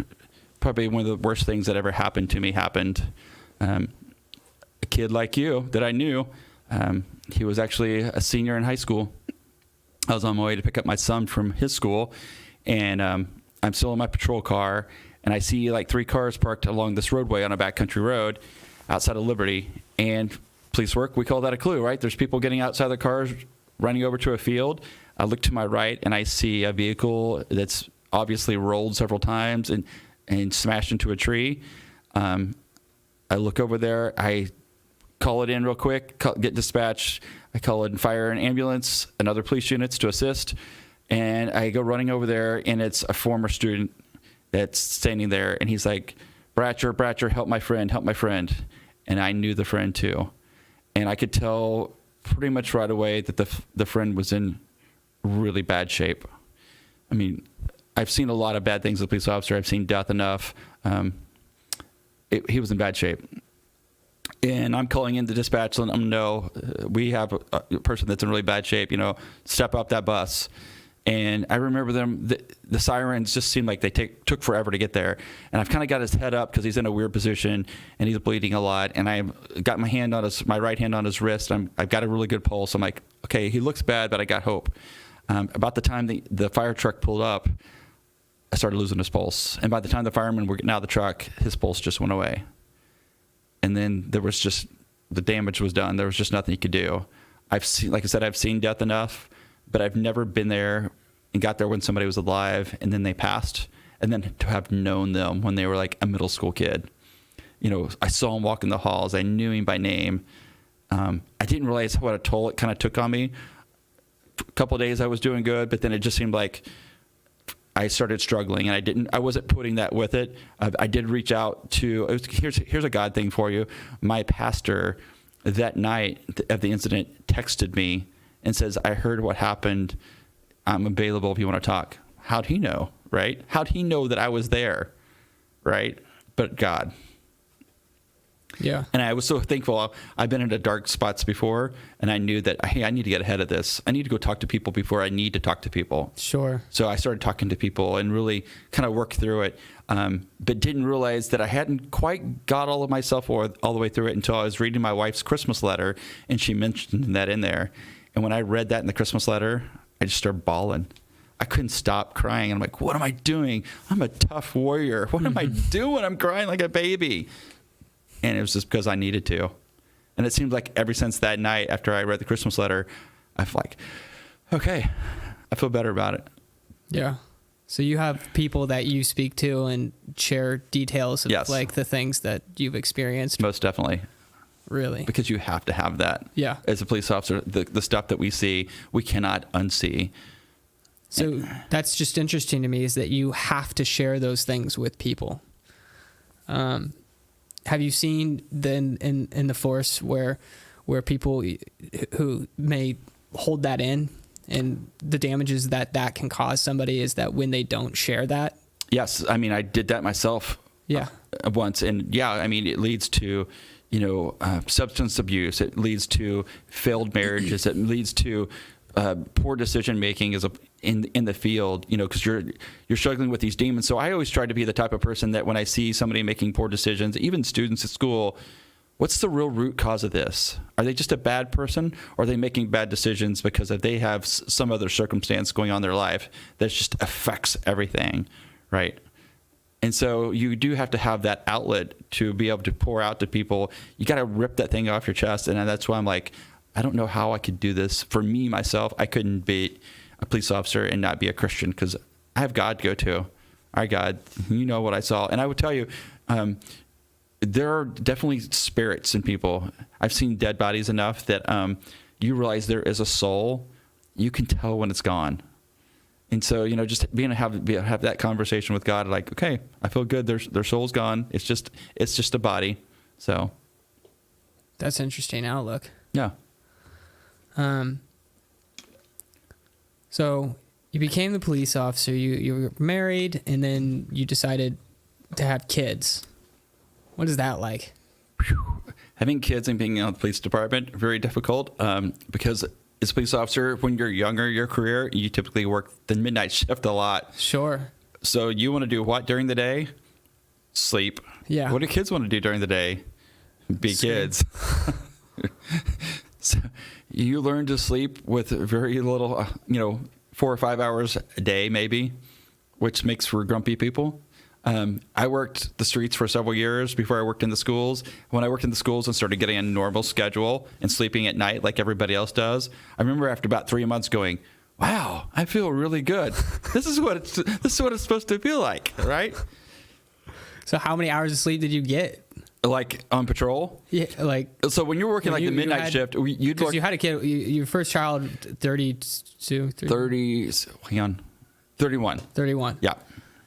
probably one of the worst things that ever happened to me happened. A kid like you that I knew, he was actually a senior in high school. I was on my way to pick up my son from his school, and I'm still in my patrol car, and I see like 3 cars parked along this roadway on a backcountry road outside of Liberty. And police work, we call that a clue, right? There's people getting outside their cars, running over to a field. I look to my right, and I see a vehicle that's obviously rolled several times and smashed into a tree. I look over there. I call it in real quick, get dispatched. I call in fire and ambulance and other police units to assist. And I go running over there, and it's a former student that's standing there. And he's like, Bratcher, help my friend. And I knew the friend too. And I could tell pretty much right away that the friend was in really bad shape. I mean, I've seen a lot of bad things as a police officer. I've seen death enough. He was in bad shape. And I'm calling in the dispatch, letting them know we have a person that's in really bad shape, step up that bus. And I remember the sirens just seemed like they took forever to get there. And I've kind of got his head up because he's in a weird position and he's bleeding a lot. And I've got my right hand on his wrist. I've got a really good pulse. I'm like, okay, he looks bad, but I got hope. About the time the fire truck pulled up, I started losing his pulse. And by the time the firemen were getting out of the truck, his pulse just went away. And then the damage was done. There was just nothing he could do. I've seen death enough, but I've never been there and got there when somebody was alive and then they passed. And then to have known them when they were like a middle school kid. I saw him walk in the halls. I knew him by name. I didn't realize what a toll it kind of took on me. A couple of days I was doing good, but then it just seemed like I started struggling, and I wasn't putting that with it. I did reach out to, here's a God thing for you. My pastor that night of the incident texted me and says, I heard what happened. I'm available if you want to talk. How'd he know, right? How'd he know that I was there, right? But God. Yeah. And I was so thankful. I've been into dark spots before, and I knew that, hey, I need to get ahead of this. I need to go talk to people before I need to talk to people. Sure. So I started talking to people and really kind of worked through it, but didn't realize that I hadn't quite got all of myself all the way through it until I was reading my wife's Christmas letter, and she mentioned that in there. And when I read that in the Christmas letter, I just started bawling. I couldn't stop crying. I'm like, what am I doing? I'm a tough warrior. What am I doing? I'm crying like a baby. And it was just because I needed to. And it seems like ever since that night after I read the Christmas letter, I feel like, okay, I feel better about it. Yeah. So you have people that you speak to and share details of Yes. like the things that you've experienced. Most definitely. Really? Because you have to have that. Yeah. As a police officer, the stuff that we see, we cannot unsee. So that's just interesting to me, is that you have to share those things with people. Have you seen in the force where people who may hold that in, and the damages that can cause somebody is that when they don't share that? Yes. I mean, I did that myself. Yeah. Once. And yeah, I mean, it leads to, substance abuse. It leads to failed marriages. It leads to poor decision making in the field, because you're struggling with these demons. So I always try to be the type of person that when I see somebody making poor decisions, even students at school, what's the real root cause of this? Are they just a bad person, or are they making bad decisions because if they have some other circumstance going on in their life that just affects everything, right? And so you do have to have that outlet to be able to pour out to people. You got to rip that thing off your chest. And that's why I'm like, I don't know how I could do this. For me, myself, I couldn't be a police officer and not be a Christian because I have God to go to. All right, God, you know what I saw. And I would tell you, there are definitely spirits in people. I've seen dead bodies enough that you realize there is a soul. You can tell when it's gone. And so, just being have that conversation with God, like, okay, I feel good. Their soul's gone. It's just a body. So That's an interesting outlook. yeah. So you became the police officer. You were married, and then you decided to have kids. What is that like? Having kids and being in the police department, very difficult because as a police officer, when you're younger, your career, you typically work the midnight shift a lot. Sure. So you want to do what during the day? Sleep. Yeah. What do kids want to do during the day? Be Sleep. kids. So you learn to sleep with very little, 4 or 5 hours a day, maybe, which makes for grumpy people. I worked the streets for several years before I worked in the schools. When I worked in the schools and started getting a normal schedule and sleeping at night like everybody else does, I remember after about 3 months going, wow, I feel really good. This is what it's supposed to feel like, right? So how many hours of sleep did you get? Like on patrol? Yeah, like So when you're working like the midnight shift, you'd because work you had a kid. Your first child, 32, 30, hang on, 31. 31. Yeah.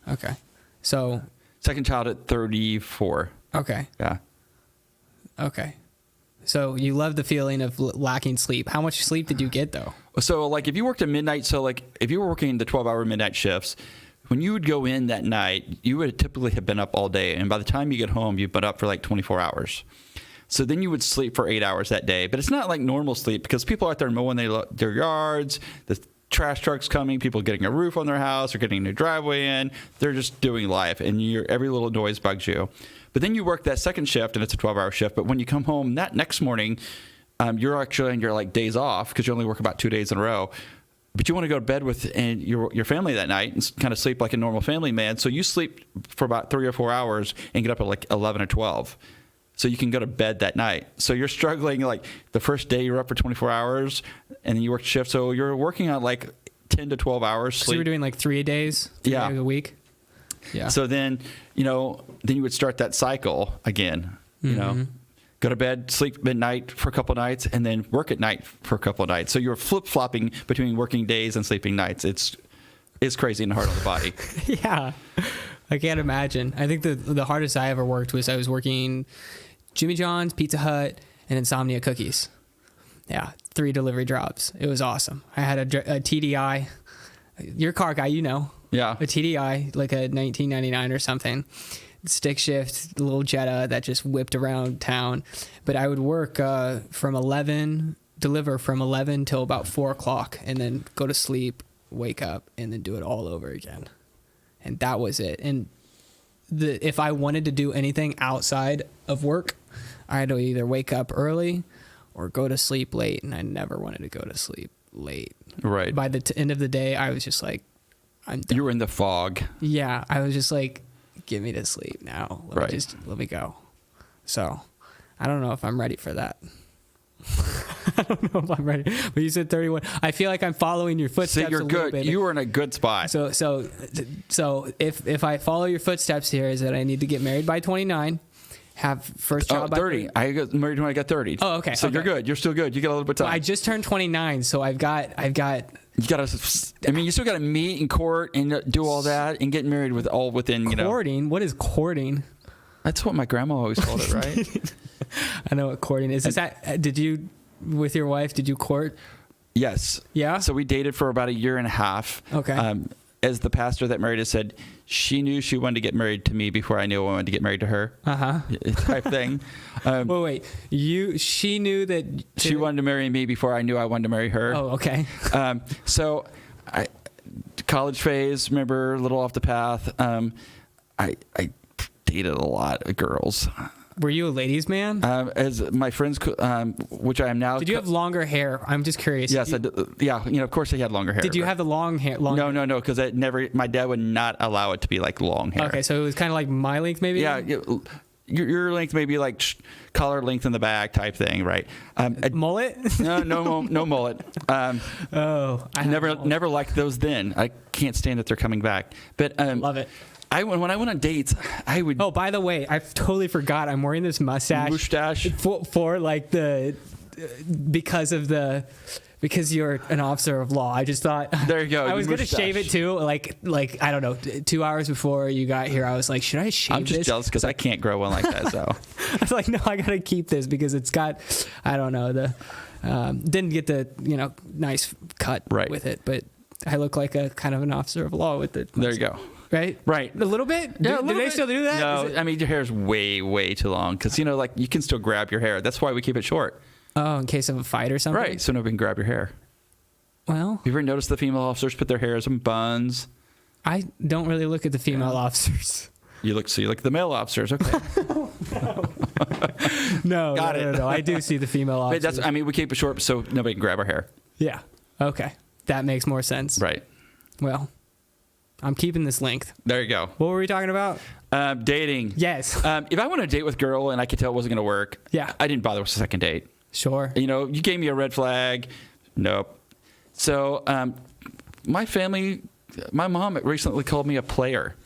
Okay. So. Second child at 34. Okay. Yeah. Okay. So you love the feeling of lacking sleep. How much sleep did you get though? So like if you worked a midnight, so like if you were working the 12-hour midnight shifts, when you would go in that night, you would typically have been up all day. And by the time you get home, you've been up for like 24 hours. So then you would sleep for 8 hours that day. But it's not like normal sleep because people out there mowing their yards, the trash trucks coming, people getting a roof on their house or getting a new driveway in. They're just doing life, and every little noise bugs you. But then you work that second shift, and it's a 12-hour shift. But when you come home that next morning, you're actually on your like days off because you only work about 2 days in a row. But you want to go to bed with your family that night and kind of sleep like a normal family man. So you sleep for about 3 or 4 hours and get up at like 11 or 12. So you can go to bed that night. So you're struggling like the first day you're up for 24 hours and then you work shift. So you're working on like 10 to 12 hours sleep. So you were doing like 3 days? 3 Yeah. days a week? Yeah. So then, then you would start that cycle again, go to bed, sleep midnight for a couple of nights, and then work at night for a couple of nights. So you're flip-flopping between working days and sleeping nights. It's crazy and hard on the body. Yeah. I can't imagine. I think the hardest I ever worked was I was working Jimmy John's, Pizza Hut, and Insomnia Cookies. Yeah, 3 delivery jobs. It was awesome. I had a TDI. Your car guy, Yeah. a TDI, like a 1999 or something. Stick shift, little Jetta that just whipped around town. But I would work deliver from 11 till about 4 o'clock, and then go to sleep, wake up, and then do it all over again. And that was it. And if I wanted to do anything outside of work, I had to either wake up early or go to sleep late, and I never wanted to go to sleep late. Right. By the end of the day, I was just like, I'm done. You were in the fog. Yeah, I was just like, get me to sleep now. Let me go. So I don't know if I'm ready for that. I don't know if I'm ready. But you said 31. I feel like I'm following your footsteps. So you're a little good. bit. You were in a good spot. So if I follow your footsteps here, is that I need to get married by 29, have first job by 30. I got married when I got 30. Oh, okay. So you're good. You're still good. You got a little bit of time. Well, I just turned 29, so I've got. You got to. I mean, you still got to meet in court and do all that and get married within. Courting. What is courting? That's what my grandma always called it, right? I know what courting is. Is that? Did you, with your wife? Did you court? Yes. Yeah. So we dated for about a year and a half. Okay. As the pastor that married us said, she knew she wanted to get married to me before I knew I wanted to get married to her. Type thing. Wait. She knew that she wanted to marry me before I knew I wanted to marry her. Oh, okay. So college phase, remember, a little off the path. I dated a lot of girls. Were you a ladies' man? As my friends, which I am now. Did you have longer hair? I'm just curious. Yes, yeah. Of course, I had longer hair. Did you have the long hair? No, because my dad would not allow it to be like long hair. Okay, so it was kind of like my length, maybe. Yeah, your length maybe like collar length in the back type thing, right? Mullet? No mullet. I never liked those then. I can't stand that they're coming back. But love it. When I went on dates, I would. Oh, by the way, I totally forgot. I'm wearing this mustache for like because you're an officer of law. I just thought there you go. I was gonna shave it too. Like I don't know. 2 hours before you got here, I was like, should I shave? I'm just jealous because I can't grow one like that. So I was like, no, I gotta keep this because it's got, I don't know, didn't get the nice cut with it, but I look like a kind of an officer of law with it. There you go. Right. A little bit. Yeah, do they still do that? No, I mean your hair's way too long because like you can still grab your hair. That's why we keep it short. Oh, in case of a fight or something? Right, so nobody can grab your hair. Well. You ever noticed the female officers put their hairs in buns? I don't really look at the female officers. You look at the male officers, okay. No, I do see the female officers. We keep it short so nobody can grab our hair. Yeah, okay. That makes more sense. Right. Well, I'm keeping this length. There you go. What were we talking about? Dating. Yes. If I went on a date with a girl and I could tell it wasn't going to work, I didn't bother with the second date. Sure. You gave me a red flag. Nope. So my mom recently called me a player.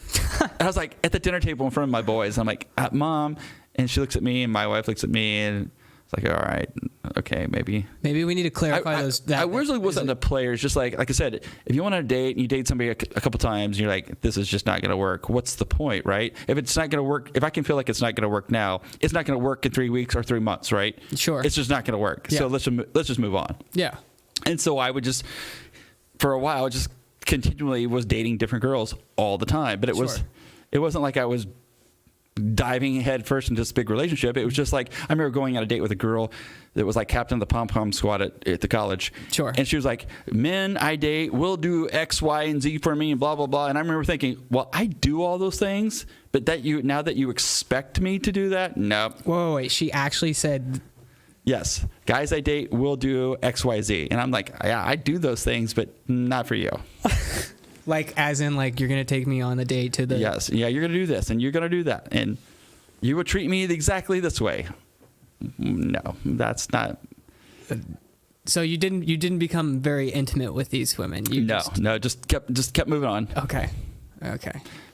I was like at the dinner table in front of my boys. I'm like, Mom. And she looks at me and my wife looks at me and it's like, all right, okay, maybe. Maybe we need to clarify those. I really wasn't a player. It's just like I said, if you want to date and you date somebody a couple times and you're like, this is just not going to work. What's the point, right? If it's not going to work, if I can feel like it's not going to work now, it's not going to work in 3 weeks or 3 months, right? Sure. It's just not going to work. Yeah. So let's just move on. Yeah. And so I would just, for a while, just continually was dating different girls all the time. But it wasn't like I was diving head first into this big relationship. It was just like, I remember going on a date with a girl that was like captain of the pom-pom squad at the college. Sure. And she was like, men I date will do X, Y, and Z for me and blah, blah, blah. And I remember thinking, well, I do all those things, but now that you expect me to do that, no. Whoa, wait, she actually said... Yes. Guys I date will do X, Y, Z. And I'm like, yeah, I do those things, but not for you. Like, as in, like, you're going to take me on a date to the... Yes. Yeah, you're going to do this, and you're going to do that. And you would treat me exactly this way. No, that's not... So you didn't become very intimate with these women? Just kept moving on. Okay.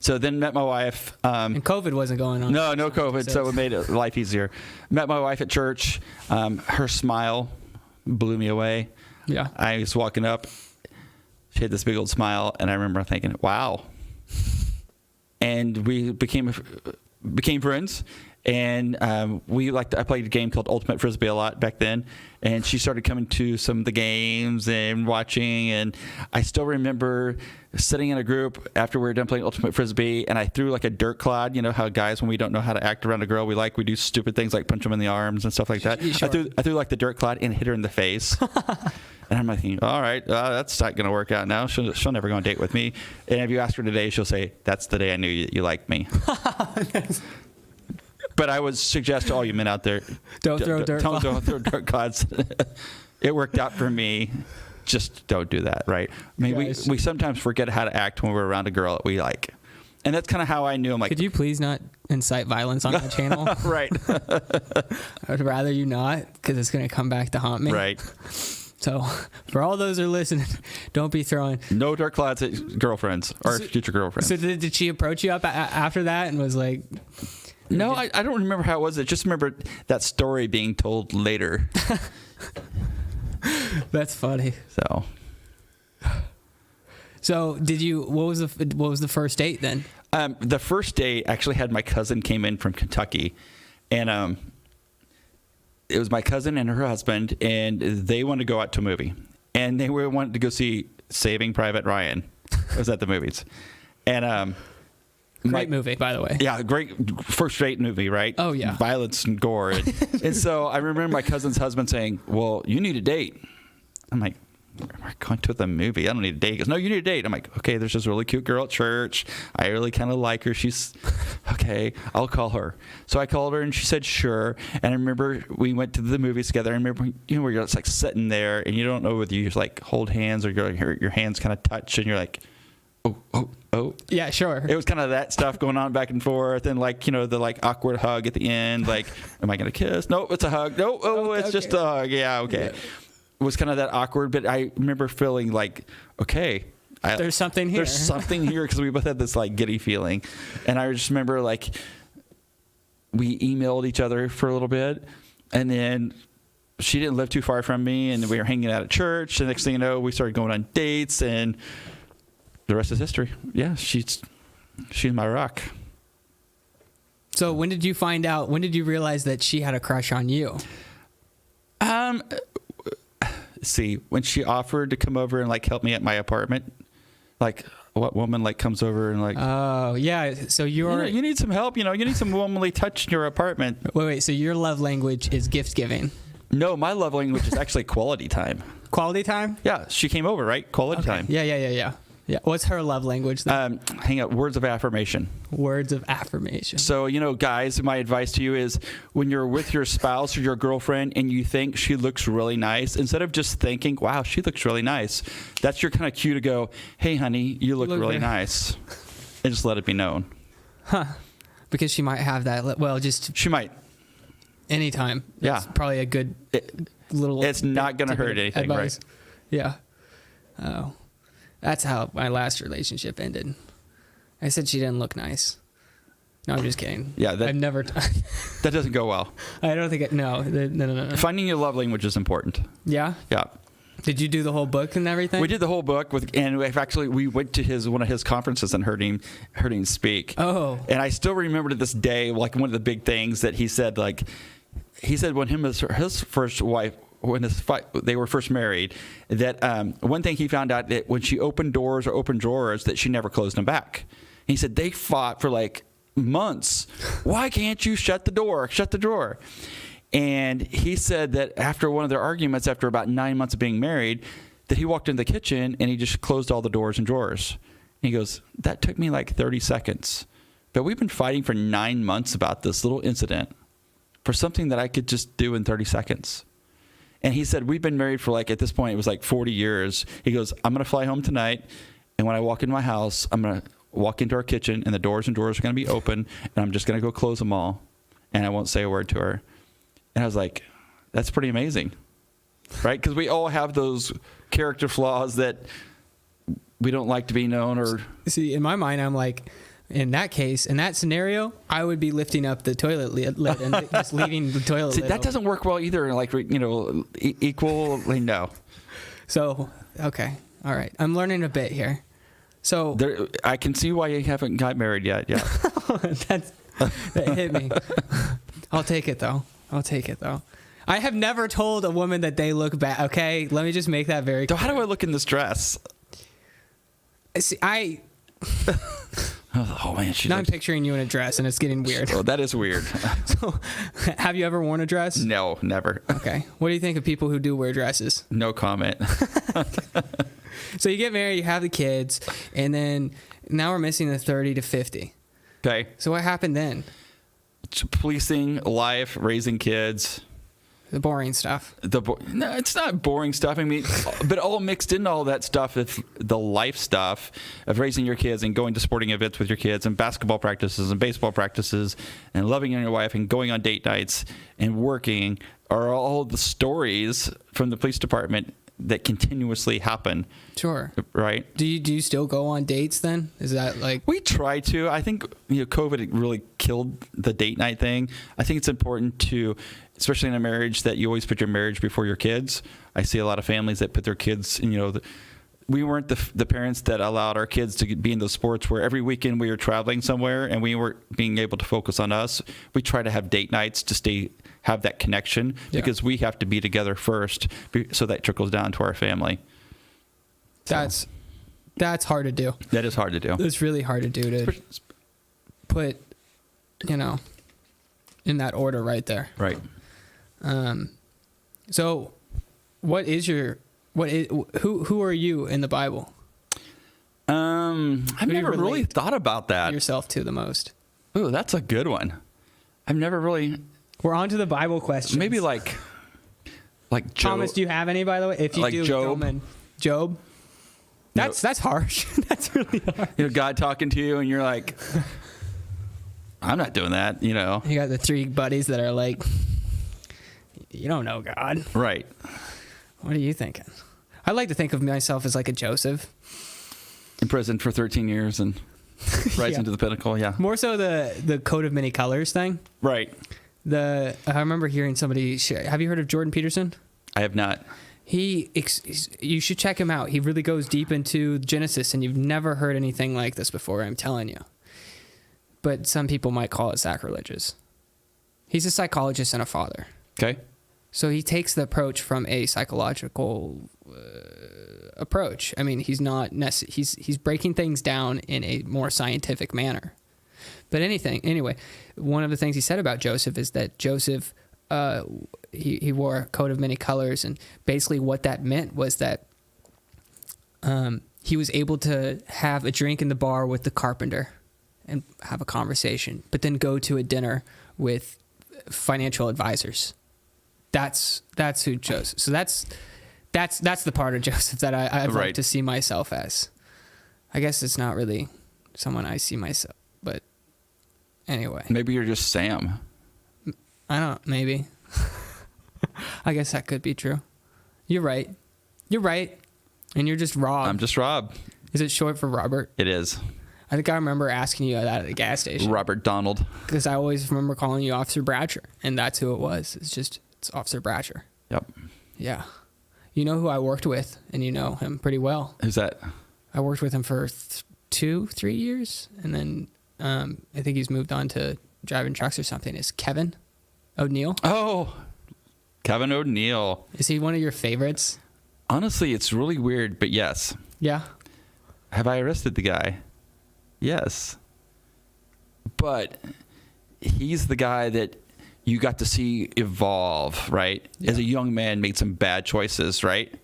So then met my wife. And COVID wasn't going on. No COVID, so it made life easier. Met my wife at church. Her smile blew me away. Yeah. I was walking up. She had this big old smile, and I remember thinking, wow. And we became friends. And I played a game called Ultimate Frisbee a lot back then. And she started coming to some of the games and watching. And I still remember sitting in a group after we were done playing Ultimate Frisbee, and I threw like a dirt clod. You know how guys, when we don't know how to act around a girl, we do stupid things like punch them in the arms and stuff like that. Sure. I threw like the dirt clod and hit her in the face. And I'm like, all right, that's not going to work out now. She'll never go on a date with me. And if you ask her today, she'll say, that's the day I knew you liked me. But I would suggest to all you men out there, don't throw dirt clods. It worked out for me. Just don't do that, right? I mean, we sometimes forget how to act when we're around a girl that we like. And that's kind of how I knew. I'm like, could you please not incite violence on my channel? Right. I would rather you not, because it's going to come back to haunt me. Right. So, for all those who are listening, don't be throwing... No dirt clods at girlfriends or future girlfriends. So did she approach you up after that and was like... No, I don't remember how it was. I just remember that story being told later. That's funny. So did you... What was the first date then? The first date actually had my cousin came in from Kentucky, and it was my cousin and her husband, and they wanted to go out to a movie, and they wanted to go see Saving Private Ryan. It was at the movies, and great movie, by the way. Yeah, great first date movie, right? Oh yeah, violence and gore, and so I remember my cousin's husband saying, "Well, you need a date." I'm like, we're going to the movie. I don't need a date. He goes, no, you need a date. I'm like, okay, there's this really cute girl at church. I really kind of like her. She's okay. I'll call her. So I called her and she said, sure. And I remember we went to the movies together. I remember, where you're just like sitting there and you don't know whether you just like hold hands or your hands kind of touch and you're like, oh. Yeah, sure. It was kind of that stuff going on back and forth, and like the like awkward hug at the end. Like, am I gonna kiss? Nope, it's a hug. Nope, it's just a hug. Yeah, okay. Yeah. It was kind of that awkward, but I remember feeling like, okay, there's something here. There's something here because we both had this like giddy feeling, and I just remember like we emailed each other for a little bit, and then she didn't live too far from me, and we were hanging out at church. The next thing you know, we started going on dates, and the rest is history. Yeah, she's my rock. So when did you find out? When did you realize that she had a crush on you? See, when she offered to come over and like help me at my apartment, like what woman like comes over and like, oh yeah, so you need some help, you need some womanly touch in your apartment. Wait, so your love language is gift giving? No, my love language is actually quality time. Quality time? Yeah, she came over, right? Quality time. Yeah. What's her love language then? Hang out, words of affirmation. Words of affirmation. So, guys, my advice to you is when you're with your spouse or your girlfriend and you think she looks really nice, instead of just thinking, wow, she looks really nice, that's your kind of cue to go, hey, honey, you look really nice. And just let it be known. Huh. Because she might have that. Well, she might. Anytime. Yeah. That's probably a good little. It's not going to hurt anything, advice. Right? Yeah. Oh. That's how my last relationship ended. I said she didn't look nice. No, I'm just kidding. Yeah, I've never. That doesn't go well. I don't think no. Finding your love language is important. Yeah. Yeah. Did you do the whole book and everything? We did the whole book and we went to one of his conferences and heard him speak. Oh. And I still remember to this day, like one of the big things that he said, when his first wife. When they were first married, that one thing he found out that when she opened doors or opened drawers, that she never closed them back. He said they fought for like months. Why can't you shut the door? Shut the drawer. And he said that after one of their arguments, after about 9 months of being married, that he walked in the kitchen and he just closed all the doors and drawers. And he goes, that took me like 30 seconds. But we've been fighting for 9 months about this little incident for something that I could just do in 30 seconds. And he said, we've been married for at this point, it was like 40 years. He goes, I'm going to fly home tonight. And when I walk into my house, I'm going to walk into our kitchen and the doors and drawers are going to be open. And I'm just going to go close them all. And I won't say a word to her. And I was like, that's pretty amazing. Right? Because we all have those character flaws that we don't like to be known or. See, in my mind, I'm like, in that case, in that scenario, I would be lifting up the toilet lid and just leaving the toilet lid. That doesn't work well either. Equally, no. So, okay. All right. I'm learning a bit here. So I can see why you haven't got married yet. Yeah. that hit me. I'll take it though. I have never told a woman that they look bad. Okay. Let me just make that very clear. So how do I look in this dress? See, oh man, now I'm picturing you in a dress and it's getting weird. Oh, that is weird. So, have you ever worn a dress? No, never. Okay. What do you think of people who do wear dresses? No comment. So you get married, you have the kids, and then now we're missing the 30 to 50. Okay. So what happened then? Policing, life, raising kids. The boring stuff. No, it's not boring stuff. I mean, but all mixed in all that stuff, the life stuff of raising your kids and going to sporting events with your kids and basketball practices and baseball practices and loving your wife and going on date nights and working are all the stories from the police department that continuously happen. Sure. Right? Do you still go on dates then? Is that like... We try to. I think COVID really killed the date night thing. I think it's important to, especially in a marriage, that you always put your marriage before your kids. I see a lot of families that put their kids in, we weren't the parents that allowed our kids to be in those sports where every weekend we were traveling somewhere and we weren't being able to focus on us. We try to have date nights to have that connection because we have to be together first so that trickles down to our family. That's hard to do. That is hard to do. It's really hard to do to put, in that order right there. Right. So what is your Who are you in the Bible? I've Who do you never really relate thought about that. Yourself to the most. Ooh, that's a good one. I've never really. We're on to the Bible questions. Maybe like Job. Thomas, do you have any, by the way? If you Like do, Job? throw 'em in. Job? That's harsh. That's really hard. God talking to you, and you're like, I'm not doing that. You got the 3 buddies that are like, you don't know God. Right. What are you thinking? I like to think of myself as like a Joseph. In prison for 13 years and rising to the pinnacle. Yeah. More so the coat of many colors thing. Right. I remember hearing somebody share. Have you heard of Jordan Peterson? I have not. You should check him out. He really goes deep into Genesis, and you've never heard anything like this before, I'm telling you. But some people might call it sacrilegious. He's a psychologist and a father. Okay. So he takes the approach from a psychological approach. I mean, he's not he's breaking things down in a more scientific manner. But anyway, one of the things he said about Joseph is that Joseph he wore a coat of many colors, and basically what that meant was that he was able to have a drink in the bar with the carpenter and have a conversation, but then go to a dinner with financial advisors. That's who Joseph. So that's the part of Joseph that I'd like to see myself as. I guess it's not really someone I see myself, but anyway. Maybe you're just Sam. Maybe. I guess that could be true. You're right. And you're just Rob. I'm just Rob. Is it short for Robert? It is. I think I remember asking you that at the gas station. Robert Donald. Because I always remember calling you Officer Bratcher, and that's who it was. It's Officer Bratcher. Yep. Yeah. You know who I worked with, and you know him pretty well. Who's that? I worked with him for 2-3 years, and then I think he's moved on to driving trucks or something. Is Kevin O'Neill? Oh, Kevin O'Neill. Is he one of your favorites? Honestly, it's really weird, but yes. Yeah. Have I arrested the guy? Yes. But he's the guy that you got to see evolve, right? Yeah. As a young man, made some bad choices, right?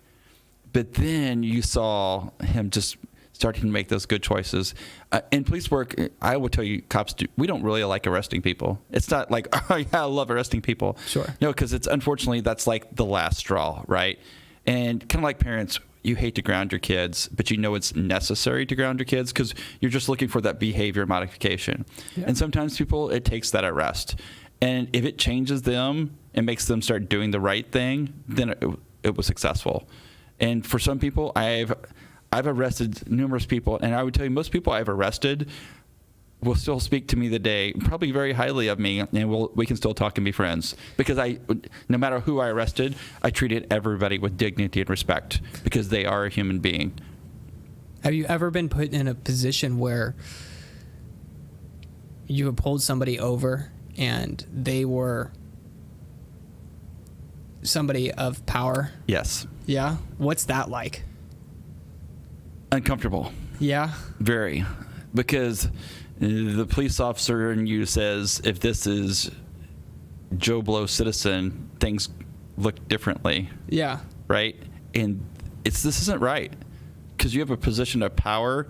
But then you saw him just starting to make those good choices. In police work, I will tell you, cops, we don't really like arresting people. It's not like, oh, yeah, I love arresting people. Sure. No, because unfortunately, that's like the last straw, right? And kind of like parents, you hate to ground your kids, but you know it's necessary to ground your kids because you're just looking for that behavior modification. Yeah. And sometimes people, it takes that arrest. And if it changes them and makes them start doing the right thing, then it was successful. And for some people, I've arrested numerous people, and I would tell you most people I've arrested will still speak to me today, probably very highly of me, and we can still talk and be friends. Because no matter who I arrested, I treated everybody with dignity and respect because they are a human being. Have you ever been put in a position where you have pulled somebody over and they were somebody of power? Yes. Yeah? What's that like? Uncomfortable. Yeah? Very. Because the police officer in you says, if this is Joe Blow citizen, things look differently. Yeah. Right? And this isn't right. Because you have a position of power,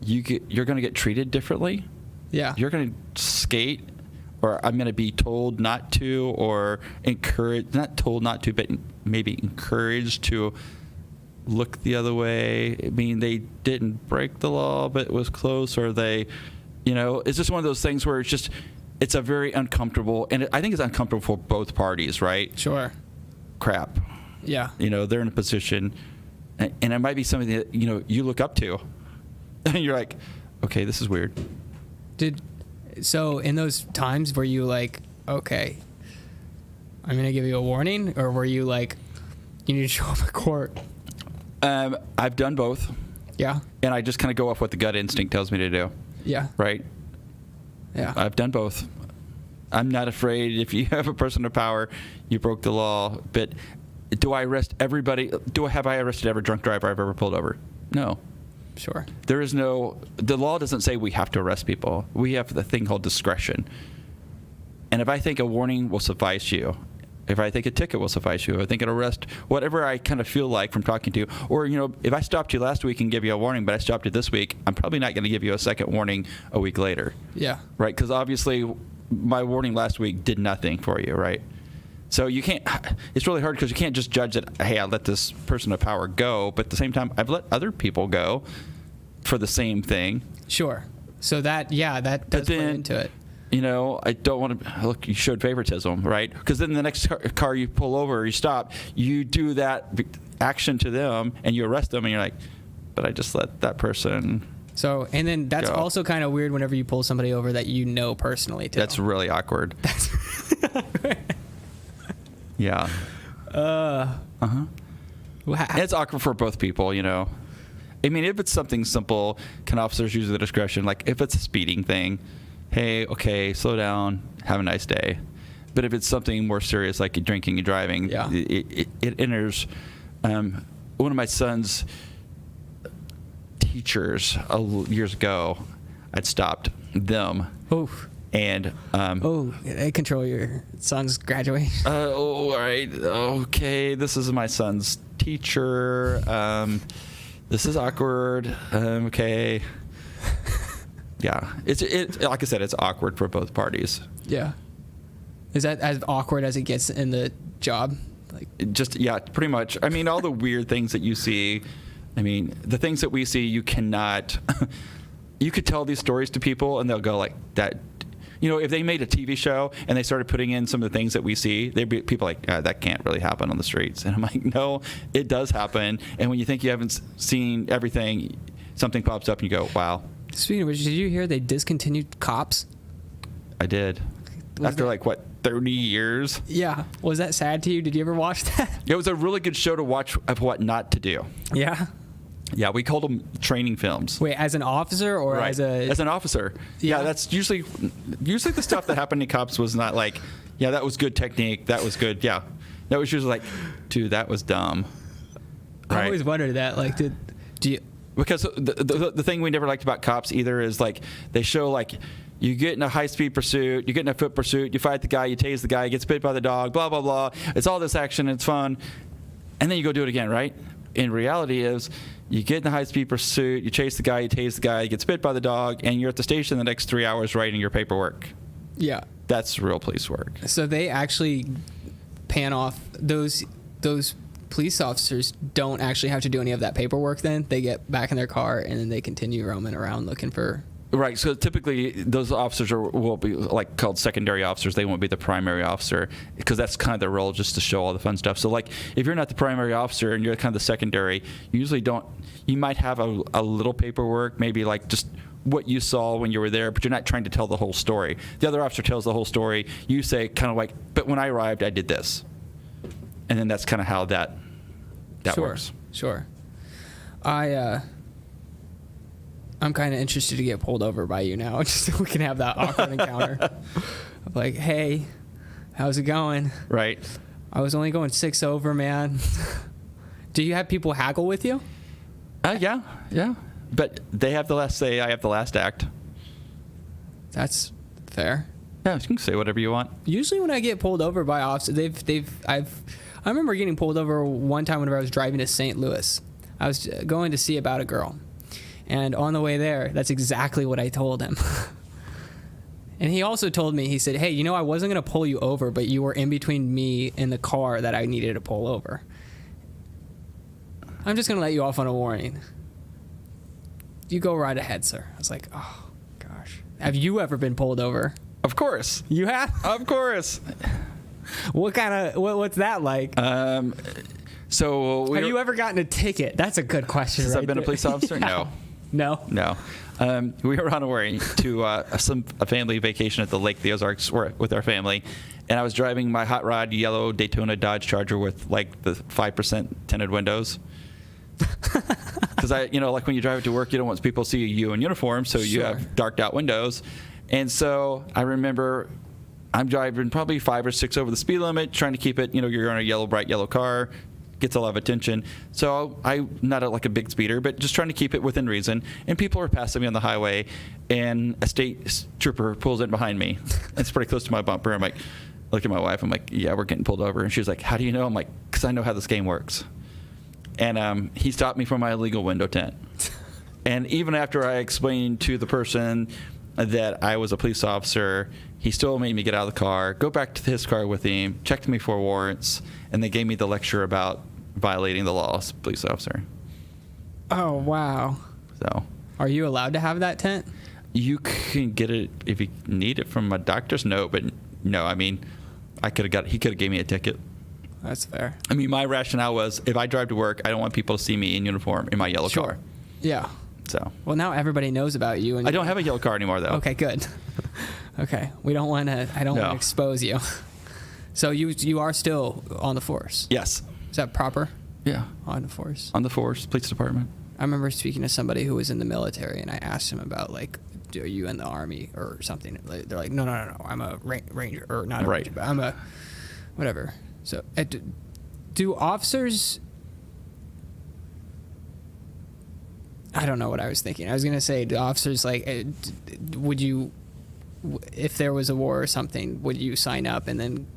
you're going to get treated differently. Yeah. You're going to skate, or I'm going to be told not to, or encouraged, not told not to, but maybe encouraged to look the other way. I mean, they didn't break the law, but it was close, or it's just one of those things where it's a very uncomfortable, and I think it's uncomfortable for both parties, right? Sure. Crap. Yeah. They're in a position, and it might be something that, you look up to, and you're like, okay, this is weird. So in those times, were you like, okay, I'm going to give you a warning, or were you like, you need to show up at court? I've done both. Yeah. And I just kind of go off what the gut instinct tells me to do. Yeah. Right? Yeah. I've done both. I'm not afraid. If you have a person of power, you broke the law. But do I arrest everybody? Have I arrested every drunk driver I've ever pulled over? No. Sure. The law doesn't say we have to arrest people. We have the thing called discretion. And if I think a warning will suffice you, If I think a ticket will suffice you, if I think an arrest, whatever I kind of feel like from talking to you, or if I stopped you last week and give you a warning, but I stopped you this week, I'm probably not going to give you a second warning a week later. Yeah. Right? Because obviously, my warning last week did nothing for you, right? So you can't. It's really hard because you can't just judge that. Hey, I let this person of power go, but at the same time, I've let other people go for the same thing. Sure. So that does play into it. I don't want to look. You showed favoritism, right? Because then the next car you pull over or you stop, you do that action to them and you arrest them, and you're like, but I just let that person. So, and then that's go. also kind of weird whenever you pull somebody over that you know personally too. That's really awkward. Yeah. And it's awkward for both people, I mean, if it's something simple, can officers use the discretion? Like, if it's a speeding thing, hey, okay, slow down, have a nice day. But if it's something more serious, like drinking and driving, yeah. it enters. One of my son's teachers years ago, I'd stopped them. Oof. And they control your son's graduation. All right, okay, this is my son's teacher. This is awkward. Okay. Yeah, it's like I said, it's awkward for both parties. Yeah. Is that as awkward as it gets in the job? Like, pretty much. I mean, all the weird things that you see. I mean, the things that we see, you cannot. You could tell these stories to people, and they'll go like that. If they made a TV show and they started putting in some of the things that we see, they'd be people like, that can't really happen on the streets. And I'm like, no, it does happen. And when you think you haven't seen everything, something pops up and you go, wow. Speaking of which, did you hear they discontinued Cops? I did. After 30 years? Yeah. Was that sad to you? Did you ever watch that? It was a really good show to watch of what not to do. Yeah. Yeah, we called them training films. Wait, as an officer or right. as an officer? Yeah, that's usually the stuff that happened to cops was not like, yeah, that was good technique, that was good. Yeah, that was usually like, dude, that was dumb. Right? I always wondered that. Like, do you? Because the thing we never liked about Cops either is like they show like you get in a high-speed pursuit, you get in a foot pursuit, you fight the guy, you tase the guy, he gets bit by the dog, blah blah blah. It's all this action, it's fun, and then you go do it again, right? In reality, is you get in a high-speed pursuit, you chase the guy, you tase the guy, he gets bit by the dog, and you're at the station the next 3 hours writing your paperwork. Yeah, that's real police work. So they actually pan off those police officers don't actually have to do any of that paperwork. Then they get back in their car and then they continue roaming around looking for. Right. So typically those officers will be like called secondary officers. They won't be the primary officer because that's kind of their role, just to show all the fun stuff. So like if you're not the primary officer and you're kind of the secondary, you usually don't. You might have a little paperwork, maybe like just what you saw when you were there, but you're not trying to tell the whole story. The other officer tells the whole story. You say kind of like, but when I arrived, I did this. And then that's kind of how that works. Sure. I'm kind of interested to get pulled over by you now, just so we can have that awkward encounter. I'm like, hey, how's it going? Right. I was only going 6 over, man. Do you have people haggle with you? Yeah. But they have the last say. I have the last act. That's fair. Yeah, you can say whatever you want. Usually when I get pulled over by officers, I remember getting pulled over one time whenever I was driving to St. Louis. I was going to see about a girl. And on the way there, that's exactly what I told him. And he also told me, he said, hey, I wasn't going to pull you over, but you were in between me and the car that I needed to pull over. I'm just going to let you off on a warning. You go right ahead, sir. I was like, oh, gosh. Have you ever been pulled over? Of course. You have? Of course. What's that like? So have you ever gotten a ticket? That's a good question. Since right I've been there. a police officer? No. No. We were on our way to a family vacation at the Lake, the Ozarks, with our family, and I was driving my hot rod yellow Daytona Dodge Charger with like the 5% tinted windows. Because like when you drive it to work, you don't want people to see you in uniform, so you have darked out windows. And so I remember I'm driving probably 5 or 6 over the speed limit, trying to keep it, you're in a bright yellow car, gets a lot of attention. So I'm not like a big speeder, but just trying to keep it within reason. And people are passing me on the highway, and a state trooper pulls in behind me. It's pretty close to my bumper. I'm like, looked at my wife. I'm like, yeah, we're getting pulled over. And she was like, how do you know? I'm like, because I know how this game works. And he stopped me from my illegal window tint. And even after I explained to the person that I was a police officer, he still made me get out of the car, go back to his car with him, checked me for warrants, and they gave me the lecture about violating the law as a police officer. Oh, wow. So, are you allowed to have that tent? You can get it if you need it from a doctor's note, but no, I mean, he could have gave me a ticket. That's fair. I mean, my rationale was, if I drive to work, I don't want people to see me in uniform in my yellow car. Yeah. So. Well, now everybody knows about you. And I don't have a yellow car anymore, though. Okay, good. Okay, I don't want to expose you. So you are still on the force? Yes. Is that proper? Yeah. On the force. On the force, police department. I remember speaking to somebody who was in the military, and I asked him about, like, are you in the Army or something? They're like, no, I'm a ranger, or not a ranger, but I'm a whatever. So do officers... I don't know what I was thinking. I was going to say, do officers, like, would you, if there was a war or something, would you sign up and then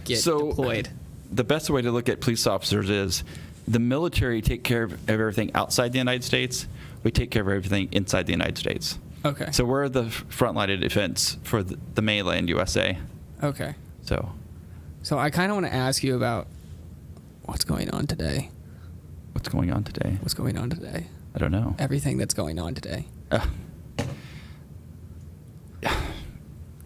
get deployed? The best way to look at police officers is the military take care of everything outside the United States. We take care of everything inside the United States. Okay. So we're the front line of defense for the mainland USA. Okay. So I kind of want to ask you about what's going on today. What's going on today? What's going on today? I don't know. Everything that's going on today.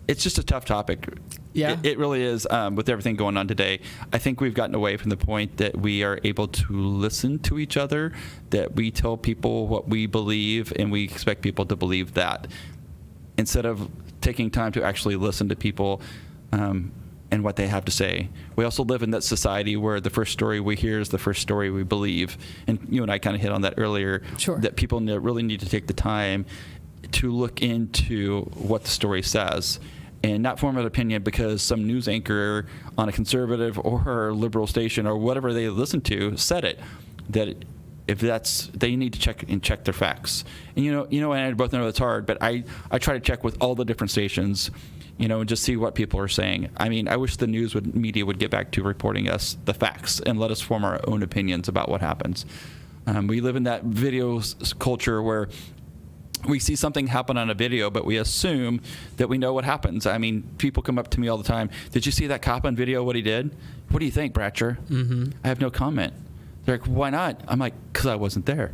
It's just a tough topic. Yeah. It really is. With everything going on today, I think we've gotten away from the point that we are able to listen to each other, that we tell people what we believe, and we expect people to believe that, instead of taking time to actually listen to people and what they have to say. We also live in that society where the first story we hear is the first story we believe. And you and I kind of hit on that earlier, sure, that people really need to take the time to look into what the story says and not form an opinion because some news anchor on a conservative or liberal station or whatever they listen to said it. That if they need to check their facts. And you know, and I both know that's hard, but I try to check with all the different stations, and just see what people are saying. I mean, I wish the media would get back to reporting us the facts and let us form our own opinions about what happens. We live in that video culture where we see something happen on a video, but we assume that we know what happens. I mean, people come up to me all the time. Did you see that cop on video, what he did? What do you think, Bratcher? Mm-hmm. I have no comment. They're like, why not? I'm like, because I wasn't there.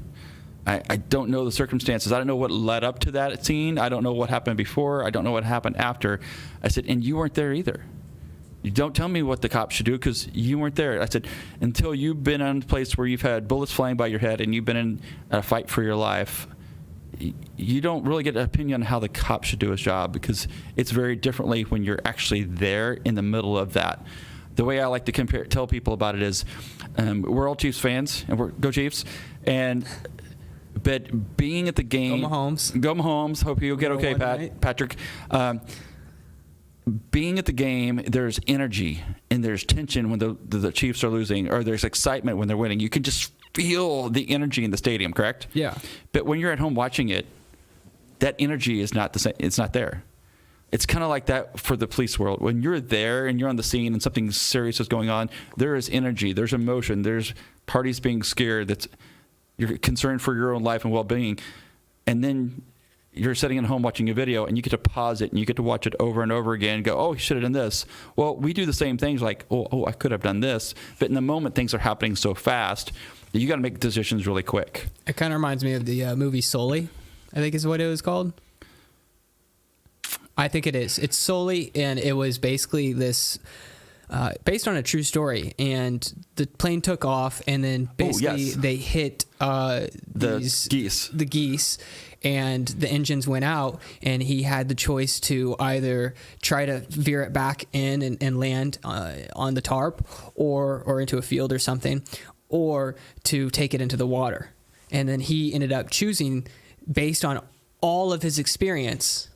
I don't know the circumstances. I don't know what led up to that scene. I don't know what happened before. I don't know what happened after. I said, and you weren't there either. You don't tell me what the cops should do because you weren't there. I said, until you've been in a place where you've had bullets flying by your head and you've been in a fight for your life, you don't really get an opinion on how the cop should do his job, because it's very differently when you're actually there in the middle of that. The way I like to tell people about it is, we're all Chiefs fans, and we're go Chiefs, but being at the game, Go Mahomes. Go Mahomes. Hope you'll get okay, Patrick. Being at the game, there's energy and there's tension when the Chiefs are losing, or there's excitement when they're winning. You can just feel the energy in the stadium, correct? Yeah. But when you're at home watching it, that energy is not the same. It's not there. It's kind of like that for the police world. When you're there and you're on the scene and something serious is going on, there is energy, there's emotion, there's parties being scared, you're concerned for your own life and well-being. And then you're sitting at home watching a video and you get to pause it and you get to watch it over and over again and go, oh, you should have done this. Well, we do the same things, like, oh, I could have done this. But in the moment, things are happening so fast that you got to make decisions really quick. It kind of reminds me of the movie Sully, I think is what it was called. I think it is. It's Sully, and it was basically this... based on a true story, and the plane took off, and then basically they hit the geese, and the engines went out, and he had the choice to either try to veer it back in and land on the tarp or into a field or something, or to take it into the water. And then he ended up choosing, based on all of his experience,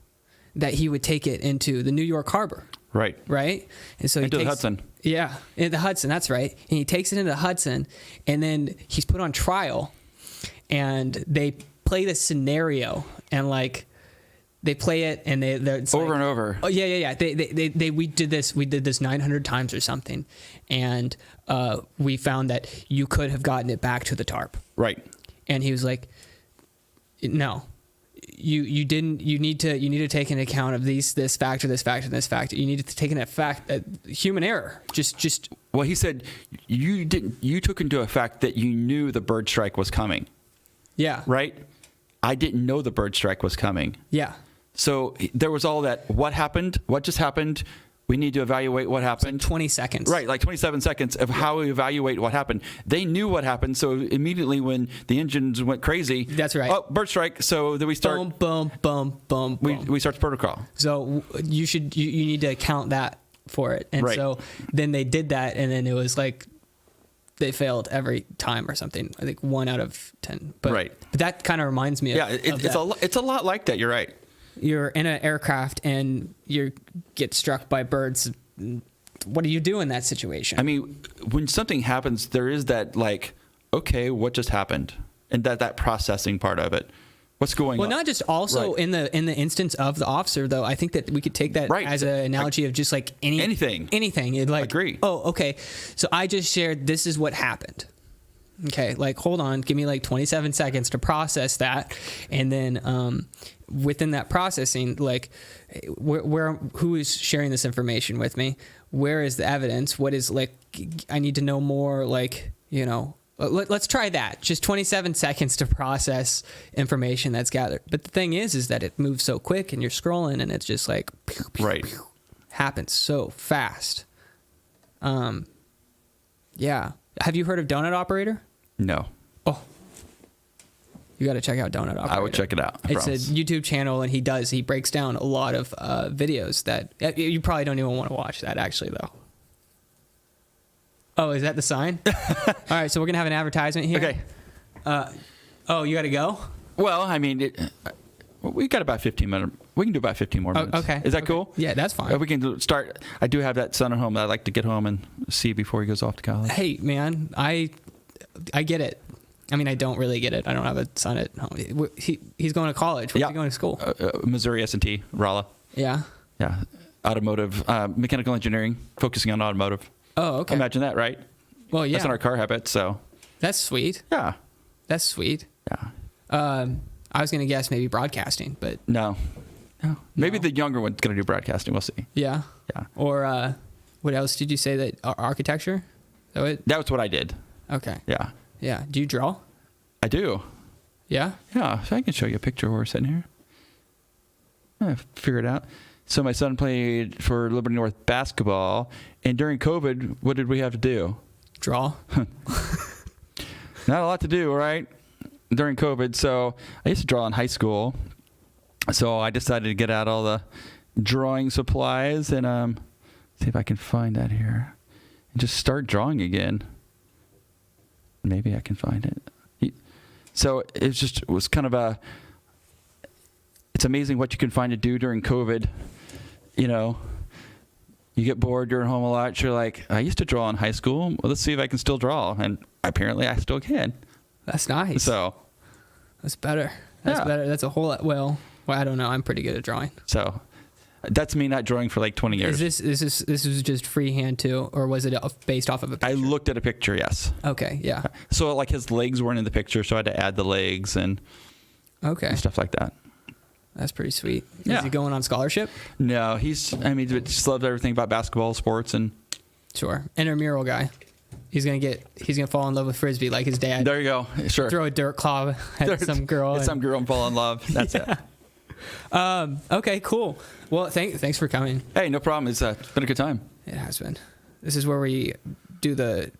that he would take it into the New York Harbor. Right. And so into the Hudson. Yeah, into the Hudson, that's right. And he takes it into the Hudson, and then he's put on trial, and they play this scenario, and like They play it and it's Over and over. Oh yeah. We did this 900 times or something, and we found that you could have gotten it back to the tarp. Right. And he was like, no, you didn't. You need to take into account of this factor, this factor, and this factor. You need to take into fact human error. Just. Well, he said you didn't. You took into effect that you knew the bird strike was coming. Yeah. Right. I didn't know the bird strike was coming. Yeah. So there was all that. What happened? What just happened? We need to evaluate what happened. 20 seconds. Right, like 27 seconds of how we evaluate what happened. They knew what happened, so immediately when the engines went crazy. That's right. Oh, bird strike. So then we start. Boom. We start the protocol. So you need to account that for it. And Right. so then they did that, and then it was like they failed every time or something. I think 1 out of 10. But, Right. But that kind of reminds me of It's a lot like that. You're right. You're in an aircraft and you get struck by birds. What do you do in that situation? I mean, when something happens, there is that like, okay, what just happened, and that processing part of it. What's going on? Well, not just also Right. in the instance of the officer, though. I think that we could take that Right. as an analogy of just like anything. It'd like, Agree. oh, okay. So I just shared, this is what happened. Okay, like hold on, give me like 27 seconds to process that, and then within that processing, like who is sharing this information with me? Where is the evidence? What is like? I need to know more. Like, you know, let's try that. Just 27 seconds to process information that's gathered. But the thing is that it moves so quick, and you're scrolling, and it's just like Right. happens so fast. Yeah. Have you heard of Donut Operator? No. Oh, you got to check out Donut Operator. I would check it out. I It's promise. a YouTube channel, and he breaks down a lot of videos that you probably don't even want to watch that actually though. Oh, is that the sign? All right, so we're gonna have an advertisement here. Okay. Oh, you got to go. Well, I mean, we got about 15 minutes. We can do about 15 more minutes. Okay. Is that Okay. cool? Yeah, that's fine. We can start. I do have that son at home that I'd like to get home and see before he goes off to college. Hey, man, I get it. I mean, I don't really get it. I don't have a son at home. He's going to college. Where's he going to school? Missouri S&T, Rolla. Yeah. Yeah. Automotive, mechanical engineering, focusing on automotive. Oh, okay. Imagine that, right? Well, yeah. That's in our car habit, so. That's sweet. Yeah. That's sweet. Yeah. I was going to guess maybe broadcasting, but No. Maybe No. the younger one's going to do broadcasting. We'll see. yeah. Yeah. Or what else did you say that architecture? Is that what? That was what I did. Okay. Yeah. Yeah. Do you draw? I do. Yeah. Yeah. So I can show you a picture where we're sitting here. I figure it out. So my son played for Liberty North basketball, and during COVID, what did we have to do? Draw. Not a lot to do, right? During COVID. So I used to draw in high school. So I decided to get out all the drawing supplies and see if I can find that here and just start drawing again. Maybe I can find it. So it was kind of it's amazing what you can find to do during COVID. You know, you get bored, you're at home a lot. You're like, I used to draw in high school. Well, let's see if I can still draw. And apparently I still can. That's nice. So that's better. That's Yeah. better. That's a whole lot. Well, I don't know. I'm pretty good at drawing. So that's me not drawing for like 20 years. This was just freehand too, or was it based off of a picture? I looked at a picture, yes. Okay, yeah. So like his legs weren't in the picture, so I had to add the legs and Okay, stuff like that. that's pretty sweet. Yeah. Is he going on scholarship? No, he just loves everything about basketball, sports, and Sure. Intramural guy. He's gonna fall in love with frisbee like his dad. there you go. Sure. Throw a dirt clod at some girl. At some girl and fall in love. That's it. Okay, cool. Well, thanks for coming. Hey, no problem. It's been a good time. It has been. This is where we do the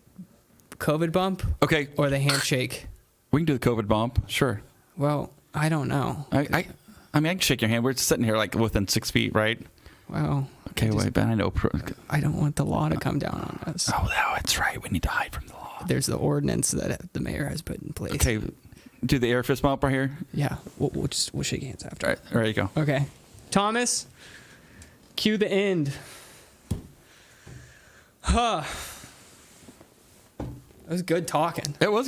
COVID bump Okay, or the handshake. we can do the COVID bump. Sure. Well, I don't know. I mean, I can shake your hand. We're sitting here like within 6 feet, right? Well, Okay, wait, but I know. I don't want the law to come down on us. Oh, no, that's right. We need to hide from the law. There's the ordinance that the mayor has put in place. Okay, do the air fist bump right here. Yeah, we'll shake hands after. All right, there you go. Okay, Thomas, cue the end. Huh. That was good talking. It was good.